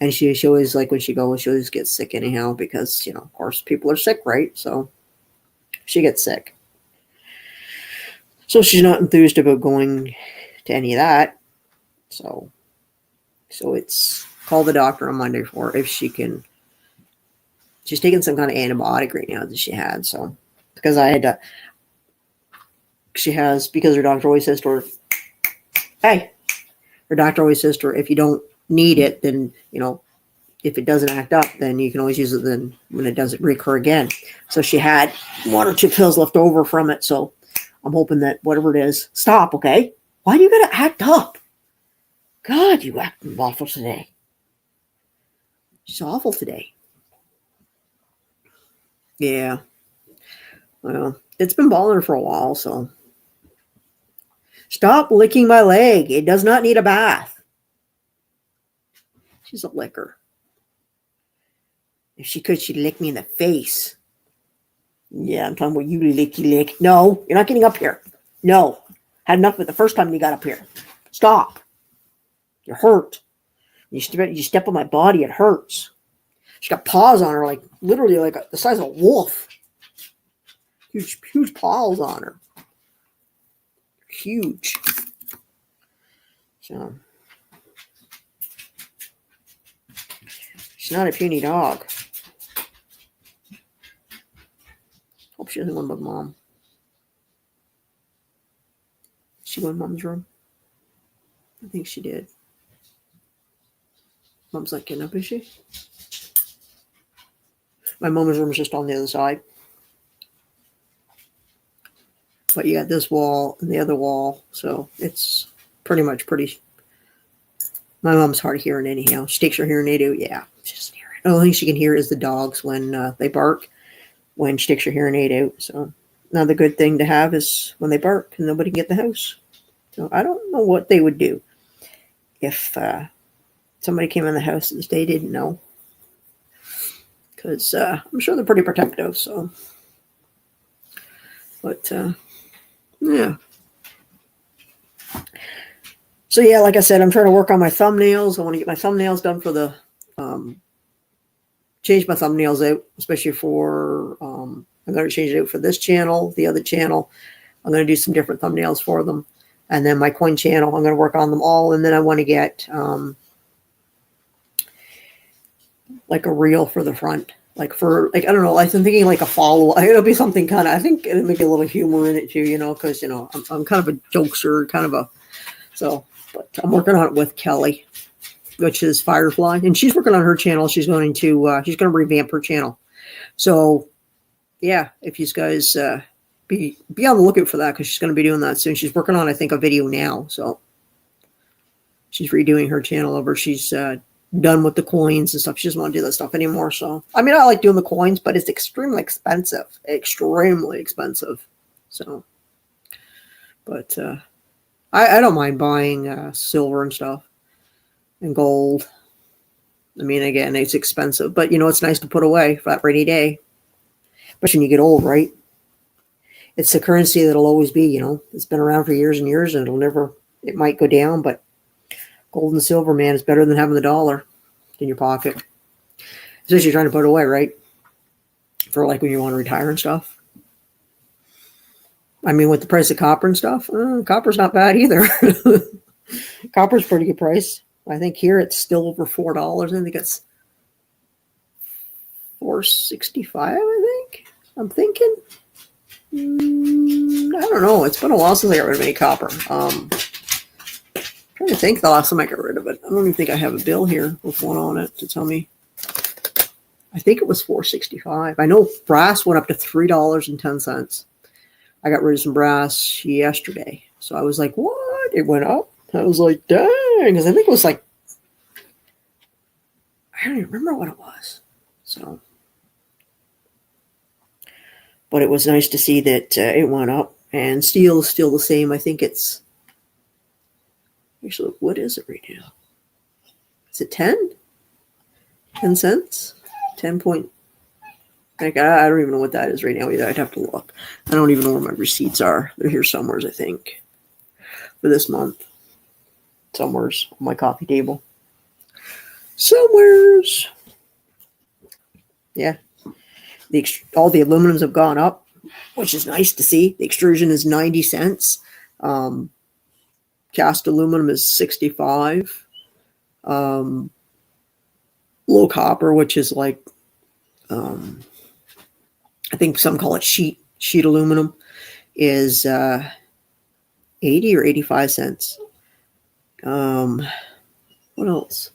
and she always, like, when she goes, she always gets sick anyhow because, of course, people are sick, right? So she gets sick. So she's not enthused about going to any of that. So it's call the doctor on Monday for her if she can. She's taking some kind of antibiotic right now that she had. So because I had to, because her doctor always says to her, hey, her doctor always says to her, if you don't need it, then, if it doesn't act up, then you can always use it then when it doesn't recur again. So she had 1 or 2 pills left over from it. So I'm hoping that whatever it is, stop, okay? Why do you got to act up? God, you acting awful today. She's awful today. Yeah. Well, it's been bothering her for a while, so. Stop licking my leg. It does not need a bath. She's a licker. If she could, she'd lick me in the face. Yeah, I'm talking about you licky lick. No, you're not getting up here. No. Had enough of it the first time you got up here. Stop. You're hurt. You step on my body, it hurts. She's got paws on her, like literally like the size of a wolf. Huge paws on her. Huge. So she's not a puny dog. Hope she doesn't go with Mom. Did she go in Mom's room? I think she did. Mom's not getting up, is she? My mom's room is just on the other side. But you got this wall and the other wall, so it's pretty much pretty. My mom's hard of hearing anyhow. She takes her hearing aid out. Yeah, she doesn't hear it. The only thing she can hear is the dogs when they bark. When she takes her hearing aid out. So another good thing to have is when they bark and nobody can get in the house. So I don't know what they would do if somebody came in the house and they didn't know. Because I'm sure they're pretty protective. So, but yeah. So yeah, like I said, I'm trying to work on my thumbnails. I want to get my thumbnails done for the change my thumbnails out, especially for I'm going to change it out for this channel, the other channel. I'm going to do some different thumbnails for them, and then my coin channel, I'm going to work on them all, and then I want to get like a reel for the front, like I don't know, I'm thinking like a follow. It'll be something kind of. I think it'll make a little humor in it too, because I'm kind of a jokester, kind of a so. But I'm working on it with Kelly, which is Firefly, and she's working on her channel. She's going to revamp her channel. So yeah, if you guys be on the lookout for that, because she's going to be doing that soon. She's working on, I think, a video now. So she's redoing her channel over. She's done with the coins and stuff. She doesn't want to do that stuff anymore. So I mean, I like doing the coins, but it's extremely expensive. So, but I don't mind buying silver and stuff. And gold. I mean, again, it's expensive, but it's nice to put away for that rainy day. Especially when you get old, right? It's the currency that'll always be, it's been around for years and years, and it might go down, but gold and silver, man, is better than having the dollar in your pocket. Especially if you're trying to put it away, right? For like when you want to retire and stuff. I mean, with the price of copper and stuff, copper's not bad either. Copper's a pretty good price. I think here it's still over $4. I think it's $4.65. I'm thinking. I don't know. It's been a while since I got rid of any copper. I'm trying to think the last time I got rid of it. I don't even think I have a bill here with one on it to tell me. I think it was $4.65. I know brass went up to $3.10. I got rid of some brass yesterday, so I was like, "What? It went up?" I was like, dang, because I think it was like, I don't even remember what it was. So, but it was nice to see that it went up, and steel is still the same. I think it's, actually, what is it right now? Is it 10? 10 cents? 10 point, I don't even know what that is right now either. I'd have to look. I don't even know where my receipts are. They're here somewhere, I think, for this month. Somewheres on my coffee table. Somewheres. Yeah. All the aluminums have gone up. which is nice to see. The extrusion is 90 cents. Cast aluminum is 65. Low copper, which is like, I think some call it sheet aluminum, is 80 or 85 cents. What else?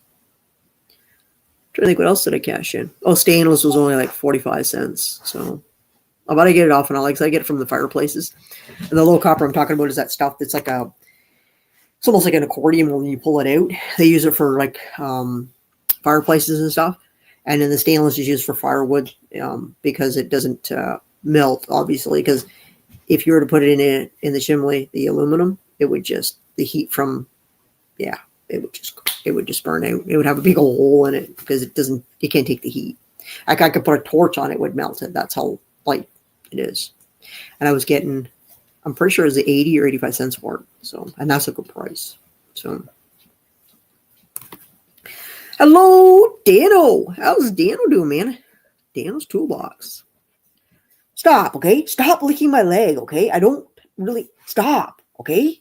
I'm trying to think, what else did I cash in? Oh, stainless was only like 45 cents. So I'm about to get it off, and I get it from the fireplaces. And the low copper I'm talking about is that stuff that's like it's almost like an accordion when you pull it out. They use it for like fireplaces and stuff. And then the stainless is used for firewood because it doesn't melt, obviously. Because if you were to put it in the chimney, the aluminum, it would just, the heat from, it would just burn out. It would have a big old hole in it because it can't take the heat. Like I could put a torch on it, would melt it. That's how light it is. And I was getting, I'm pretty sure it was 80 or 85 cents for it. So, and that's a good price. So, hello, Dano. How's Dano doing, man? Dano's Toolbox. Stop, okay? Stop licking my leg, okay? I don't really, stop, okay?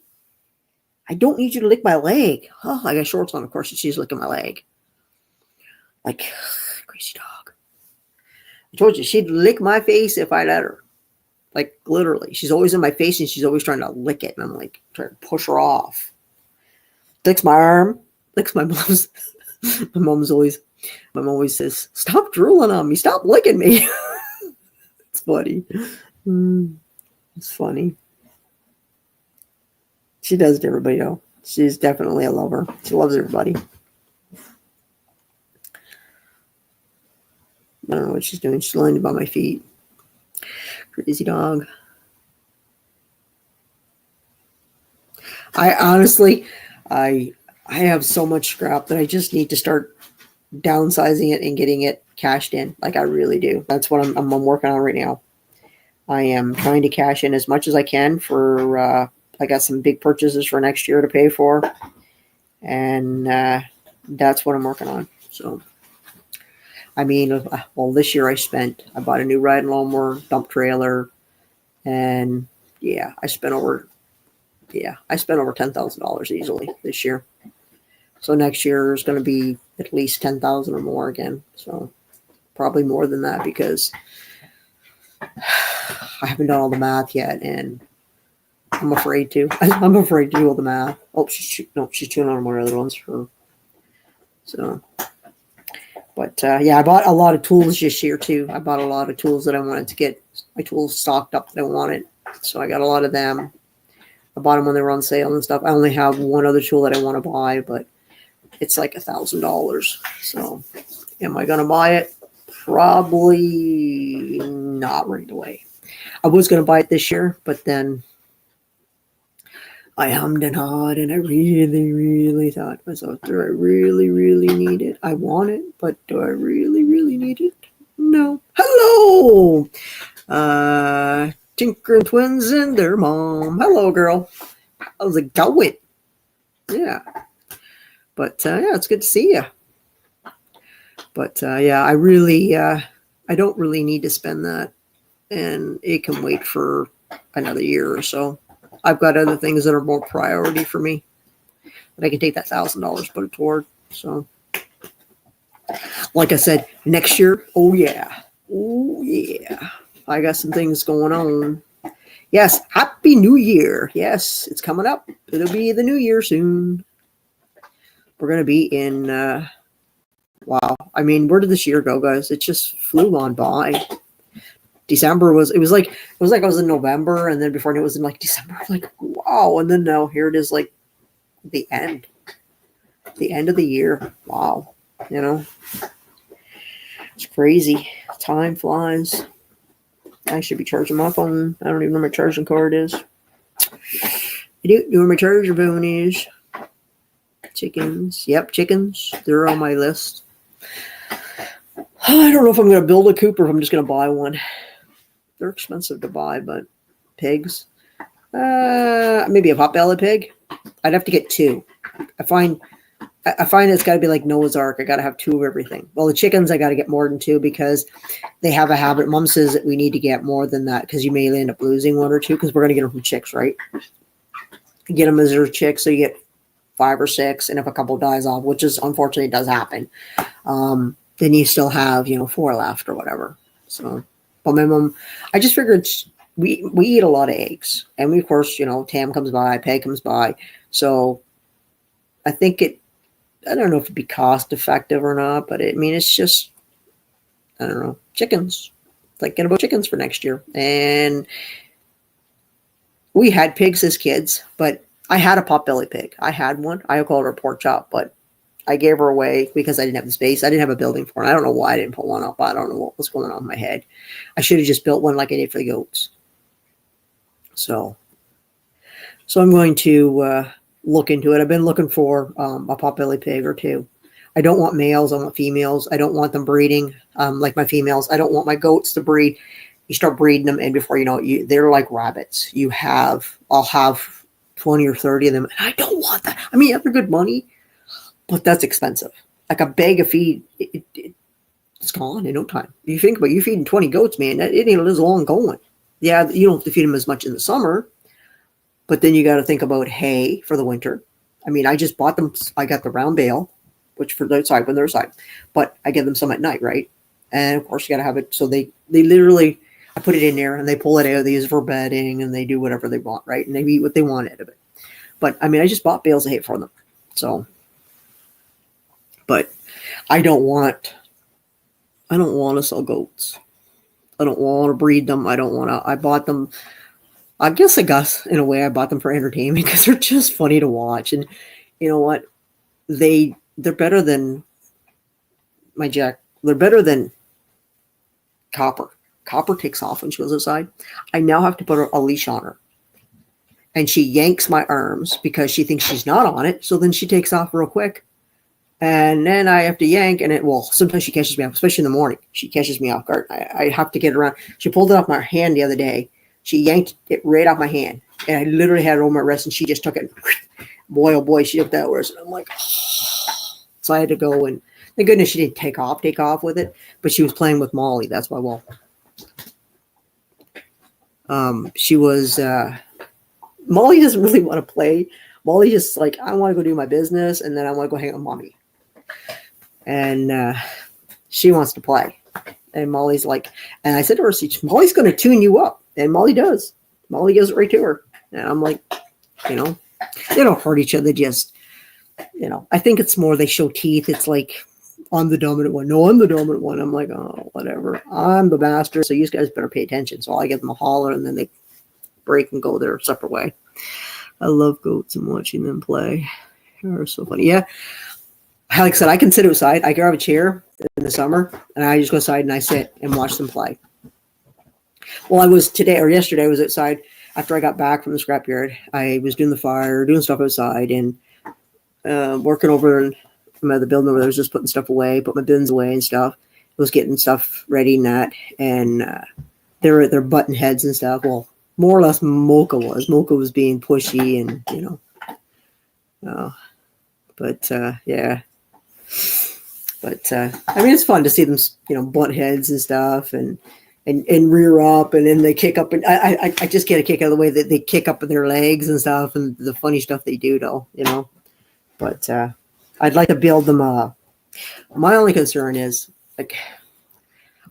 I don't need you to lick my leg. Oh, I got shorts on, of course, and she's licking my leg. Like, crazy dog. I told you, she'd lick my face if I let her. Like, literally. She's always in my face, and she's always trying to lick it. And I'm like, trying to push her off. Licks my arm. Licks my mom's. My mom always says, stop drooling on me. Stop licking me. It's funny. It's funny. She does to everybody, though. She's definitely a lover. She loves everybody. I don't know what she's doing. She's lying by my feet. Crazy dog. I honestly, I have so much scrap that I just need to start downsizing it and getting it cashed in. Like I really do. That's what I'm working on right now. I am trying to cash in as much as I can for, I got some big purchases for next year to pay for. And that's what I'm working on. So, I mean, well, this year I bought a new riding lawnmower, dump trailer, and I spent over $10,000 easily this year. So next year is going to be at least 10,000 or more again. So probably more than that because I haven't done all the math yet, and I'm afraid to. I'm afraid to do all the math. Oh, she's chewing on one of the other ones for. So, but I bought a lot of tools this year too. I bought a lot of tools that I wanted to get my tools stocked up that I wanted. So I got a lot of them. I bought them when they were on sale and stuff. I only have one other tool that I want to buy, but it's like $1,000. So am I going to buy it? Probably not right away. I was going to buy it this year, but then I hummed and hawed, and I really, really thought to myself, do I really, really need it? I want it, but do I really, really need it? No. Hello! Tinker and Twins and their mom. Hello, girl. How's it going? Yeah. But, it's good to see you. But, I really, I don't really need to spend that. And it can wait for another year or so. I've got other things that are more priority for me. But I can take that $1,000, put it toward. So, like I said, next year, oh yeah. I got some things going on. Yes, Happy New Year. Yes, it's coming up. It'll be the new year soon. We're going to be in, wow. I mean, where did this year go, guys? It just flew on by. December it was like I was in November, and then before it was in like December. I'm like, wow. And then now here it is, like the end of the year. Wow. You know, it's crazy. Time flies. I should be charging my phone. I don't even know where my charging cord is. I do know where my charger phone is. Chickens. Yep, chickens. They're on my list. I don't know if I'm going to build a coop or if I'm just going to buy one. They're expensive to buy, but pigs. Maybe a pot-bellied pig. I'd have to get two. I find I find it's got to be like Noah's Ark. I got to have 2 of everything. Well, the chickens, I got to get more than 2 because they have a habit. Mom says that we need to get more than that because you may end up losing 1 or 2 because we're going to get them from chicks, right? You get them as their chicks, so you get 5 or 6, and if a couple dies off, which is unfortunately does happen, then you still have 4 left or whatever. So, but my mom, I just figured we eat a lot of eggs, and we of course Tam comes by, Peg comes by, so I think I don't know if it'd be cost effective or not, but it's just, I don't know, chickens. Thinking about chickens for next year. And we had pigs as kids, but I had a potbelly pig. I had one. I called her a pork chop, but I gave her away because I didn't have the space. I didn't have a building for it. I don't know why I didn't put one up. I don't know what was going on in my head. I should have just built one like I did for the goats. So I'm going to look into it. I've been looking for a potbelly pig or 2. I don't want males. I want females. I don't want them breeding like my females. I don't want my goats to breed. You start breeding them, and before you know it, they're like rabbits. I'll have 20 or 30 of them, and I don't want that. They're good money, but that's expensive. Like a bag of feed, it's gone in no time. You think about you feeding 20 goats, man, it ain't as long going. Yeah, you don't have to feed them as much in the summer, but then you got to think about hay for the winter. I just bought them. I got the round bale, which for their side, but I give them some at night, right? And of course you got to have it. So they literally, I put it in there and they pull it out. They use it for bedding and they do whatever they want, right? And they eat what they want out of it. But I just bought bales of hay for them. So, but I don't want to sell goats. I don't want to breed them. I bought them. I guess in a way I bought them for entertainment because they're just funny to watch. And you know what? They're better than my Jack. They're better than Copper. Copper takes off when she goes outside. I now have to put a leash on her. And she yanks my arms because she thinks she's not on it. So then she takes off real quick. And then I have to yank, and sometimes she catches me off, especially in the morning. She catches me off guard. I have to get around. She pulled it off my hand the other day. She yanked it right off my hand. And I literally had it over my wrist, and she just took it. Boy, oh boy, she took that worse. And I'm like, so I had to go, and thank goodness she didn't take off with it. But she was playing with Molly. That's why, she was, Molly doesn't really want to play. Molly just like, I want to go do my business, and then I want to go hang out with mommy. And she wants to play. And Molly's like, and I said to her, Molly's going to tune you up. And Molly does. Molly gives it right to her. And I'm like, they don't hurt each other. Just, I think it's more they show teeth. It's like, I'm the dominant one. No, I'm the dominant one. I'm like, oh, whatever. I'm the master. So you guys better pay attention. So I give them a holler, and then they break and go their separate way. I love goats and watching them play. They're so funny. Yeah. Like I said, I can sit outside. I grab a chair in the summer, and I just go outside and I sit and watch them play. Well, yesterday, I was outside after I got back from the scrapyard. I was doing the fire, doing stuff outside, and working over in the building over there. I was just putting stuff away, put my bins away and stuff. I was getting stuff ready and that, and they're button heads and stuff. Well, more or less Mocha was. Mocha was being pushy and, yeah. But, it's fun to see them, butt heads and stuff and rear up, and then they kick up. And I just get a kick out of the way that they kick up with their legs and stuff and the funny stuff they do, though, But I'd like to build them up. My only concern is, like,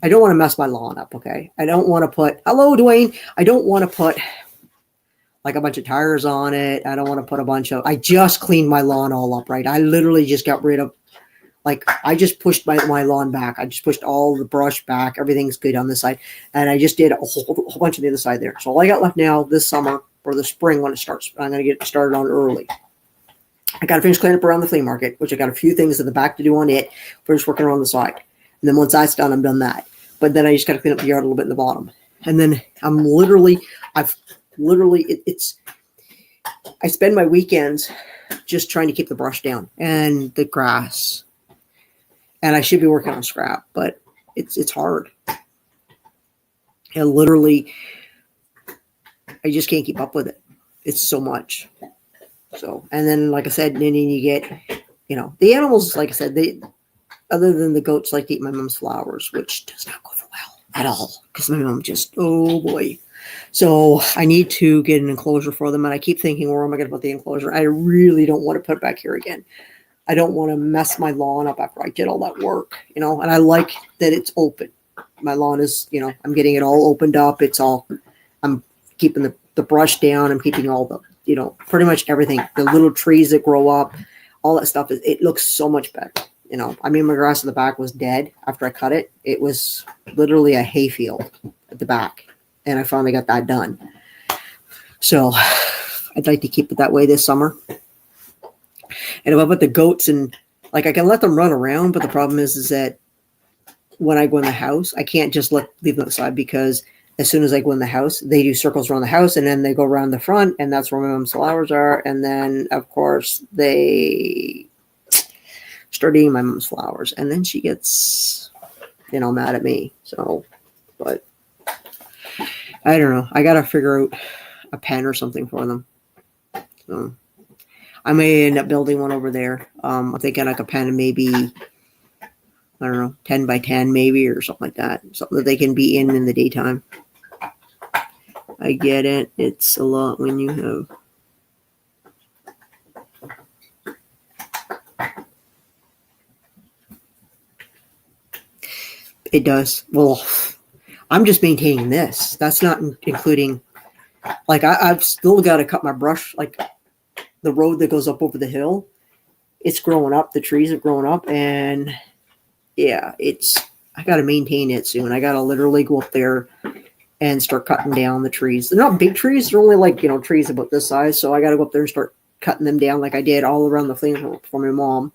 I don't want to mess my lawn up, okay? I don't want to put, hello, Dwayne. I don't want to put like a bunch of tires on it. I don't want to put I just cleaned my lawn all up, right? I literally just got rid of, I just pushed my lawn back. I just pushed all the brush back. Everything's good on this side. And I just did a whole bunch of the other side there. So all I got left now this summer or the spring when it starts, I'm going to get started on early. I got to finish cleaning up around the flea market, which I got a few things in the back to do on it. Finish working around the side. And then once that's done, I'm done that. But then I just got to clean up the yard a little bit in the bottom. And then I spend my weekends just trying to keep the brush down and the grass. And I should be working on scrap, but it's hard. And literally, I just can't keep up with it. It's so much. So, and then, like I said, then you get, the animals, like I said, other than the goats, like to eat my mom's flowers, which does not go over well at all because my mom just, oh boy. So I need to get an enclosure for them, and I keep thinking, where am I going to put the enclosure? I really don't want to put it back here again. I don't want to mess my lawn up after I did all that work, and I like that it's open. My lawn is, I'm getting it all opened up. I'm keeping the brush down. I'm keeping all the, pretty much everything. The little trees that grow up, all that stuff, it looks so much better. My grass in the back was dead after I cut it. It was literally a hayfield at the back, and I finally got that done. So I'd like to keep it that way this summer. And if I put the goats in, like, I can let them run around, but the problem is that when I go in the house, I can't just leave them outside, because as soon as I go in the house, they do circles around the house, and then they go around the front, and that's where my mom's flowers are. And then, of course, they start eating my mom's flowers, and then she gets, mad at me. So, but I don't know. I got to figure out a pen or something for them. So I may end up building one over there. I'm thinking like a pen, maybe, I don't know, 10 by 10 maybe, or something like that. Something that they can be in the daytime. I get it. It's a lot when you have. It does. Well, I'm just maintaining this. That's not including, like, I've still got to cut my brush, like the road that goes up over the hill. It's growing up. The trees are growing up, and yeah, I got to maintain it soon. I got to literally go up there and start cutting down the trees. They're not big trees. They're only like, trees about this size. So I got to go up there and start cutting them down like I did all around the flame for my mom.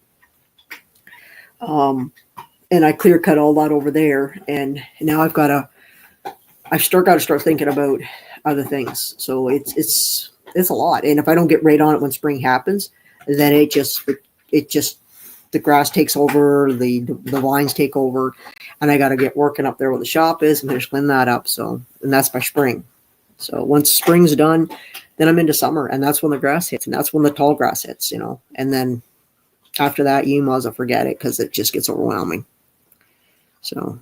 And I clear cut all that over there. And now I've got to start thinking about other things. So it's a lot. And if I don't get right on it when spring happens, then it just, the grass takes over, the vines take over, and I got to get working up there where the shop is and finish cleaning that up. So, and that's by spring. So once spring's done, then I'm into summer, and that's when the grass hits, and that's when the tall grass hits, and then after that, you might as well forget it, because it just gets overwhelming. So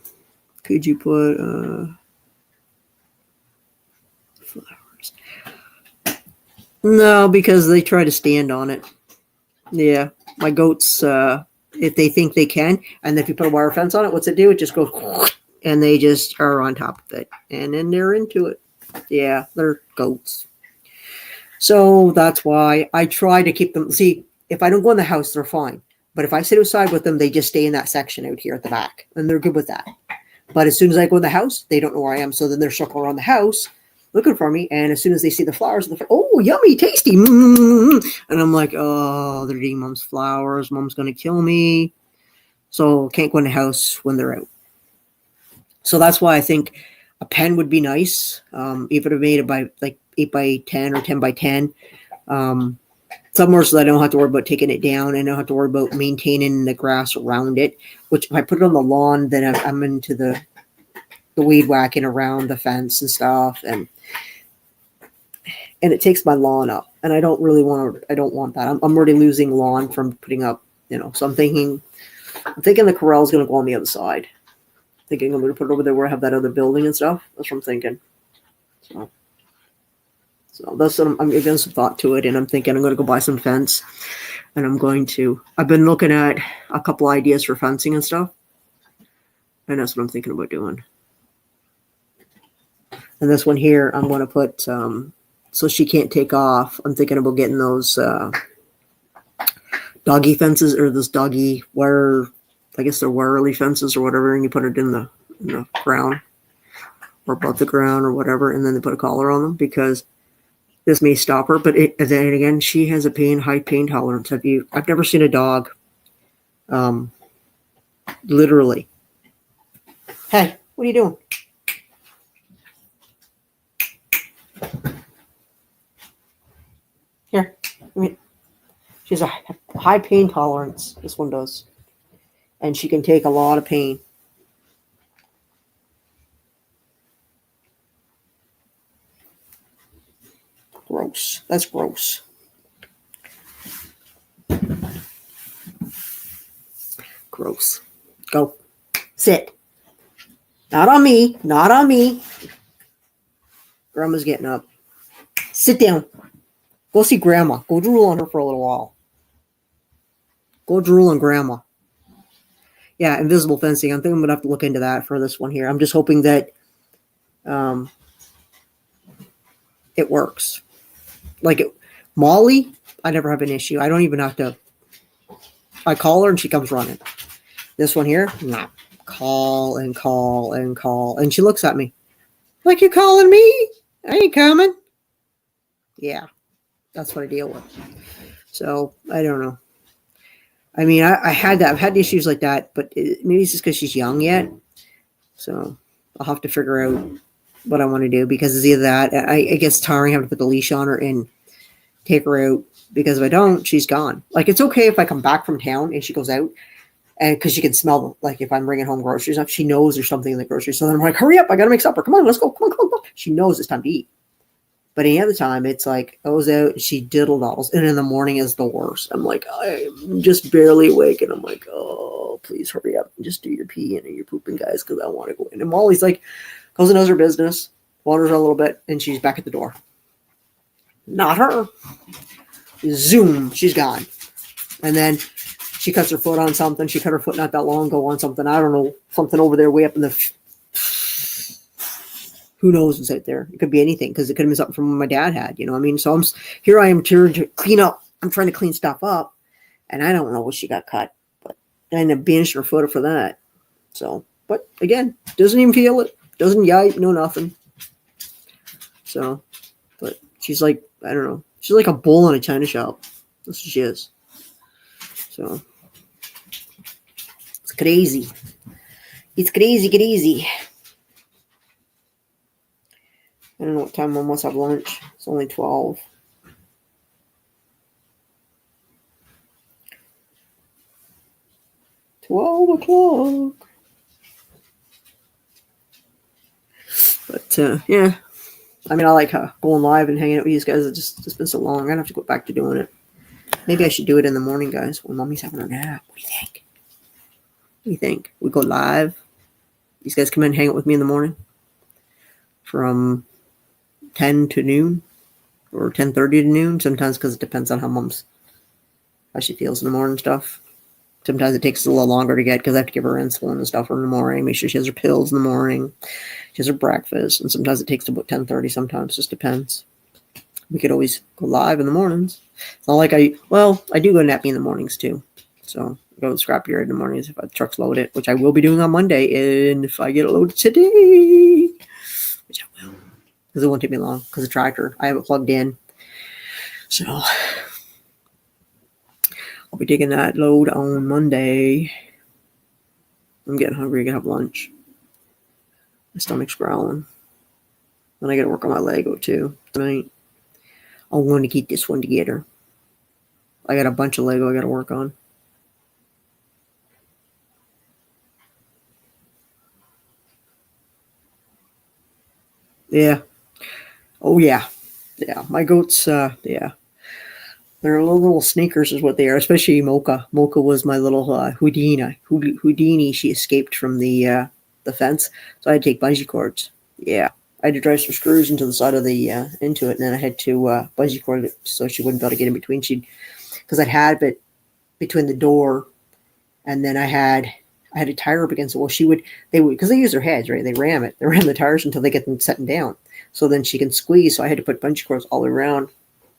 could you put flowers? No, because they try to stand on it. Yeah, my goats, if they think they can, and if you put a wire fence on it, what's it do? It just goes, and they just are on top of it, and then they're into it. Yeah, they're goats. So that's why I try to keep them. See, if I don't go in the house, they're fine. But if I sit outside with them, they just stay in that section out here at the back, and they're good with that. But as soon as I go in the house, they don't know where I am, so then they're circling around the house looking for me, and as soon as they see the flowers, oh, yummy, tasty, and I'm like, oh, they're eating mom's flowers. Mom's going to kill me. So can't go in the house when they're out. So that's why I think a pen would be nice, even if I made it by like 8 by 10 or 10 by 10. Somewhere so that I don't have to worry about taking it down, and I don't have to worry about maintaining the grass around it, which if I put it on the lawn, then I'm into the weed whacking around the fence and stuff, and it takes my lawn up, and I don't want that. I'm already losing lawn from putting up, so I'm thinking the corral is going to go on the other side. Thinking I'm going to put it over there where I have that other building and stuff. That's what I'm thinking. So that's what I'm giving some thought to it, and I'm thinking I'm going to go buy some fence, and I've been looking at a couple ideas for fencing and stuff, and that's what I'm thinking about doing. And this one here, I'm going to put, so she can't take off. I'm thinking about getting those doggy fences, or those doggy wire, I guess they're wirely fences or whatever, and you put it in the ground or above the ground or whatever, and then they put a collar on them, because this may stop her. But then again, she has a high pain tolerance. I've never seen a dog, literally. Hey, what are you doing? Here, she's a high pain tolerance. This one does, and she can take a lot of pain. Gross. That's gross. gross. Go. Sit. Not on me. Not on me. Grandma's getting up. Sit down. Go see Grandma. Go drool on her for a little while. Go drool on Grandma. Yeah, invisible fencing. I think I'm going to have to look into that for this one here. I'm just hoping that it works. Molly, I never have an issue. I don't even have to. I call her and she comes running. This one here, nah. Call and call and call. And she looks at me. Like, you calling me? I ain't coming. Yeah, that's what I deal with. So, I don't know. I mean, I had that. I've had issues like that, but maybe it's just because she's young yet. So, I'll have to figure out what I want to do, because it's either that. I guess tiring having to put the leash on her and take her out, because if I don't, she's gone. Like, it's okay if I come back from town and she goes out, and because she can smell, like, if I'm bringing home groceries, she knows there's something in the groceries. So then I'm like, hurry up, I gotta make supper. Come on, let's go. Come on. She knows it's time to eat. But any other time, it's like, I was out, she diddle-dalls, and in the morning is the worst. I'm like, I'm just barely awake, and I'm like, oh, please hurry up and just do your pee and your pooping, guys, because I want to go in. And Molly's like, goes and does her business, wanders a little bit, and she's back at the door. Not her. Zoom, she's gone. And then she cuts her foot on something. She cut her foot not that long ago on something. I don't know, something over there way up in the... Who knows what's out there? It could be anything, because it could have been something from what my dad had, you know what I mean? So here I am trying to clean up. I'm trying to clean stuff up, and I don't know what she got cut, but I ended up banishing her foot for that. So, but again, doesn't even feel it. Doesn't yipe, no nothing. So, but she's like, I don't know. She's like a bull in a china shop. That's what she is. So, it's crazy. It's crazy. I don't know what time I must have lunch. It's only 12. $12. But, yeah. I mean, I like going live and hanging out with you guys. It's been so long. I'm going to have to go back to doing it. Maybe I should do it in the morning, guys, when Mommy's having her nap. What do you think? We go live? These guys come in and hang out with me in the morning? From 10 to noon? Or 10:30 to noon? Sometimes, because it depends on how she feels in the morning stuff. Sometimes it takes a little longer to get, because I have to give her insulin and stuff in the morning, make sure she has her pills in the morning, she has her breakfast, and sometimes it takes about 10:30, sometimes, just depends. We could always go live in the mornings. It's not like I do go napping in the mornings too. So go to the scrapyard in the mornings if the truck's loaded, which I will be doing on Monday, and if I get it loaded today, which I will, because it won't take me long, because the tractor, I have it plugged in. So I'll be taking that load on Monday. I'm getting hungry. I gotta have lunch. My stomach's growling. Then I gotta work on my Lego too tonight. I want to keep this one together. I got a bunch of Lego I gotta work on. Yeah. Oh yeah. Yeah. My goats, yeah. They're little sneakers is what they are, especially Mocha. Mocha was my little Houdini. She escaped from the fence, so I had to take bungee cords. Yeah, I had to drive some screws into the side of the into it, and then I had to bungee cord it so she wouldn't be able to get in between. Because I'd had it between the door, and then I had to tie her up against it. Well, they would, because they use their heads, right? They ram the tires until they get them setting down, so then she can squeeze. So I had to put bungee cords all the way around,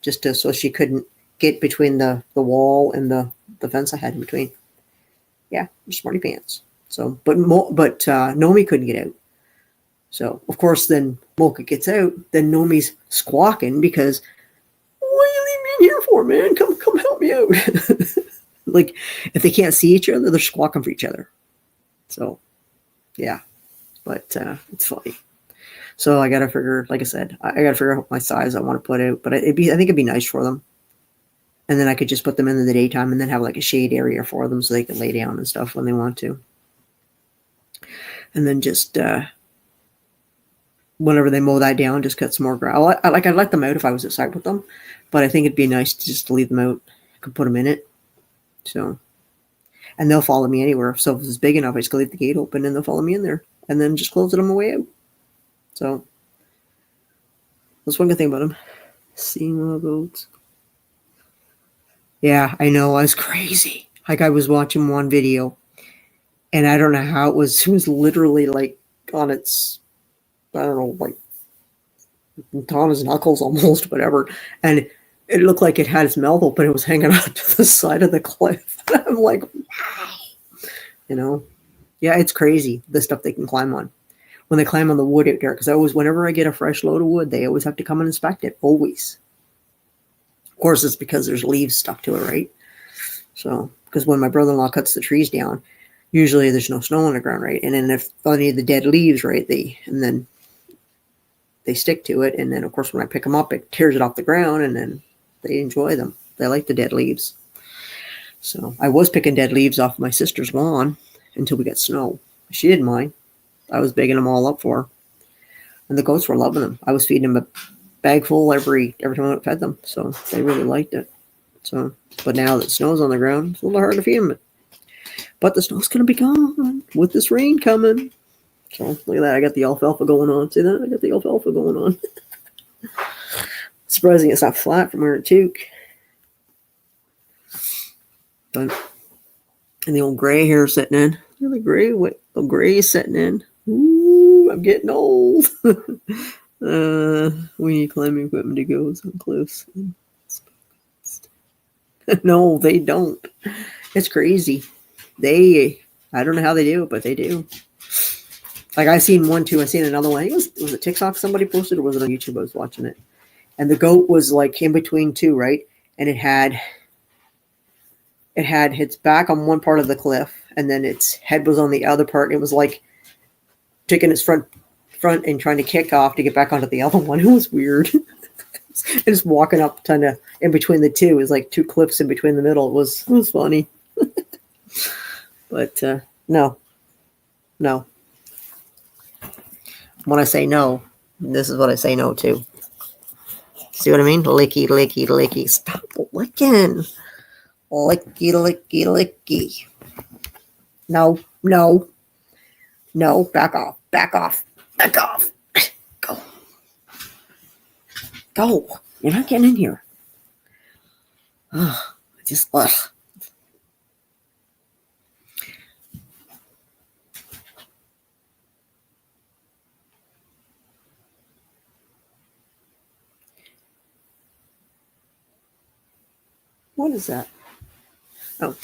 so she couldn't get between the wall and the fence I had in between. Yeah, smarty pants. So, but Nomi couldn't get out. So, of course, then Mocha gets out. Then Nomi's squawking because, what are you leaving me in here for, man? Come help me out. Like, if they can't see each other, they're squawking for each other. So, yeah. But it's funny. So I got to figure, like I said, I got to figure out my size I want to put out. But I think it'd be nice for them. And then I could just put them in the daytime and then have like a shade area for them so they can lay down and stuff when they want to. And then just whenever they mow that down, just cut some more grass. I'd let them out if I was outside with them, but I think it'd be nice to just leave them out. I could put them in it. So, And they'll follow me anywhere. So if it's big enough, I just go leave the gate open and they'll follow me in there and then just close it on my way out. So that's one good thing about them. Seeing all goats. Yeah, I know. I was crazy. Like I was watching one video and I don't know how it was literally like on its, I don't know, like on his knuckles almost, whatever. And it looked like it had its mouth open. It was hanging out to the side of the cliff. I'm like, wow. You know? Yeah, it's crazy, the stuff they can climb on. When they climb on the wood out there, because whenever I get a fresh load of wood, they always have to come and inspect it, always. Of course, it's because there's leaves stuck to it, right? So, because when my brother-in-law cuts the trees down, usually there's no snow on the ground, right? And then if any of the dead leaves, right, then they stick to it. And then, of course, when I pick them up, it tears it off the ground, and then they enjoy them. They like the dead leaves. So I was picking dead leaves off my sister's lawn until we got snow. She didn't mind. I was bagging them all up for her. And the goats were loving them. I was feeding them a bag full every time I fed them. So they really liked it. So, but now that snow's on the ground, it's a little hard to feed them. But the snow's going to be gone with this rain coming. So look at that. I got the alfalfa going on. See that? I got the alfalfa going on. Surprising it's not flat from where it took. But, and the old gray hair setting in. The gray is setting in. Ooh, I'm getting old. We need climbing equipment to go so close. No, they don't. It's crazy. I don't know how they do it, but they do. Like I seen one too. I seen another one. Was it TikTok somebody posted, or was it on YouTube? I was watching it, and the goat was like in between two, right? And it had its back on one part of the cliff, and then its head was on the other part. It was like taking its front and trying to kick off to get back onto the other one. It was weird. And just walking up kind of in between the two. It was like two cliffs in between the middle. It was funny. But no. When I say no, this is what I say no to. See what I mean? Licky, licky, licky. Stop licking. Licky, licky, licky. No. Back off. Go. You're not getting in here. Ugh. Ugh. What is that? Oh.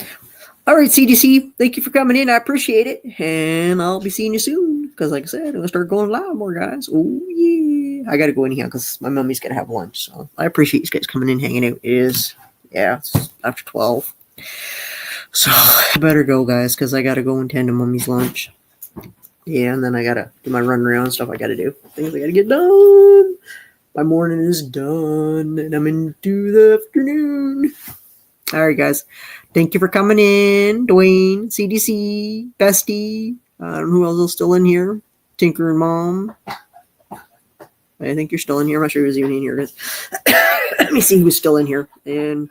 All right, CDC. Thank you for coming in. I appreciate it. And I'll be seeing you soon. Because like I said, I'm going to start going live more, guys. Oh, yeah. I got to go in here because my mommy's going to have lunch. So I appreciate you guys coming in, hanging out. It's after 12. So I better go, guys, because I got to go and tend to mommy's lunch. Yeah, and then I got to do my run around stuff I got to do. Things I got to get done. My morning is done, and I'm into the afternoon. All right, guys. Thank you for coming in. Dwayne, CDC, Bestie. I don't know who else is still in here. Tinker and Mom. I think you're still in here. I'm not sure who's even in here. Let me see who's still in here. And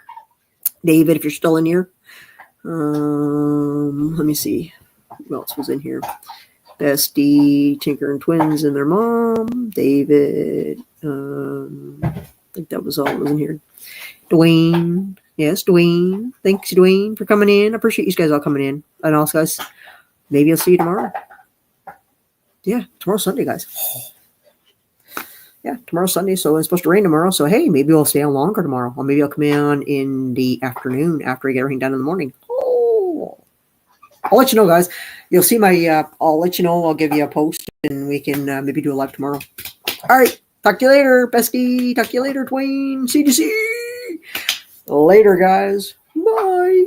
David, if you're still in here. Let me see. Who else was in here? Bestie, Tinker and Twins and their mom. David. I think that was all that was in here. Dwayne. Yes, Dwayne. Thanks, Dwayne, for coming in. I appreciate you guys all coming in. And also, guys, maybe I'll see you tomorrow. Yeah, tomorrow's Sunday, guys. Yeah, tomorrow's Sunday, so it's supposed to rain tomorrow. So, hey, maybe I'll stay on longer tomorrow. Or maybe I'll come in the afternoon after I get everything done in the morning. Oh. I'll let you know, guys. You'll see my, I'll let you know. I'll give you a post, and we can maybe do a live tomorrow. All right. Talk to you later, Bestie. Talk to you later, Dwayne. CDC. Later, guys. Bye.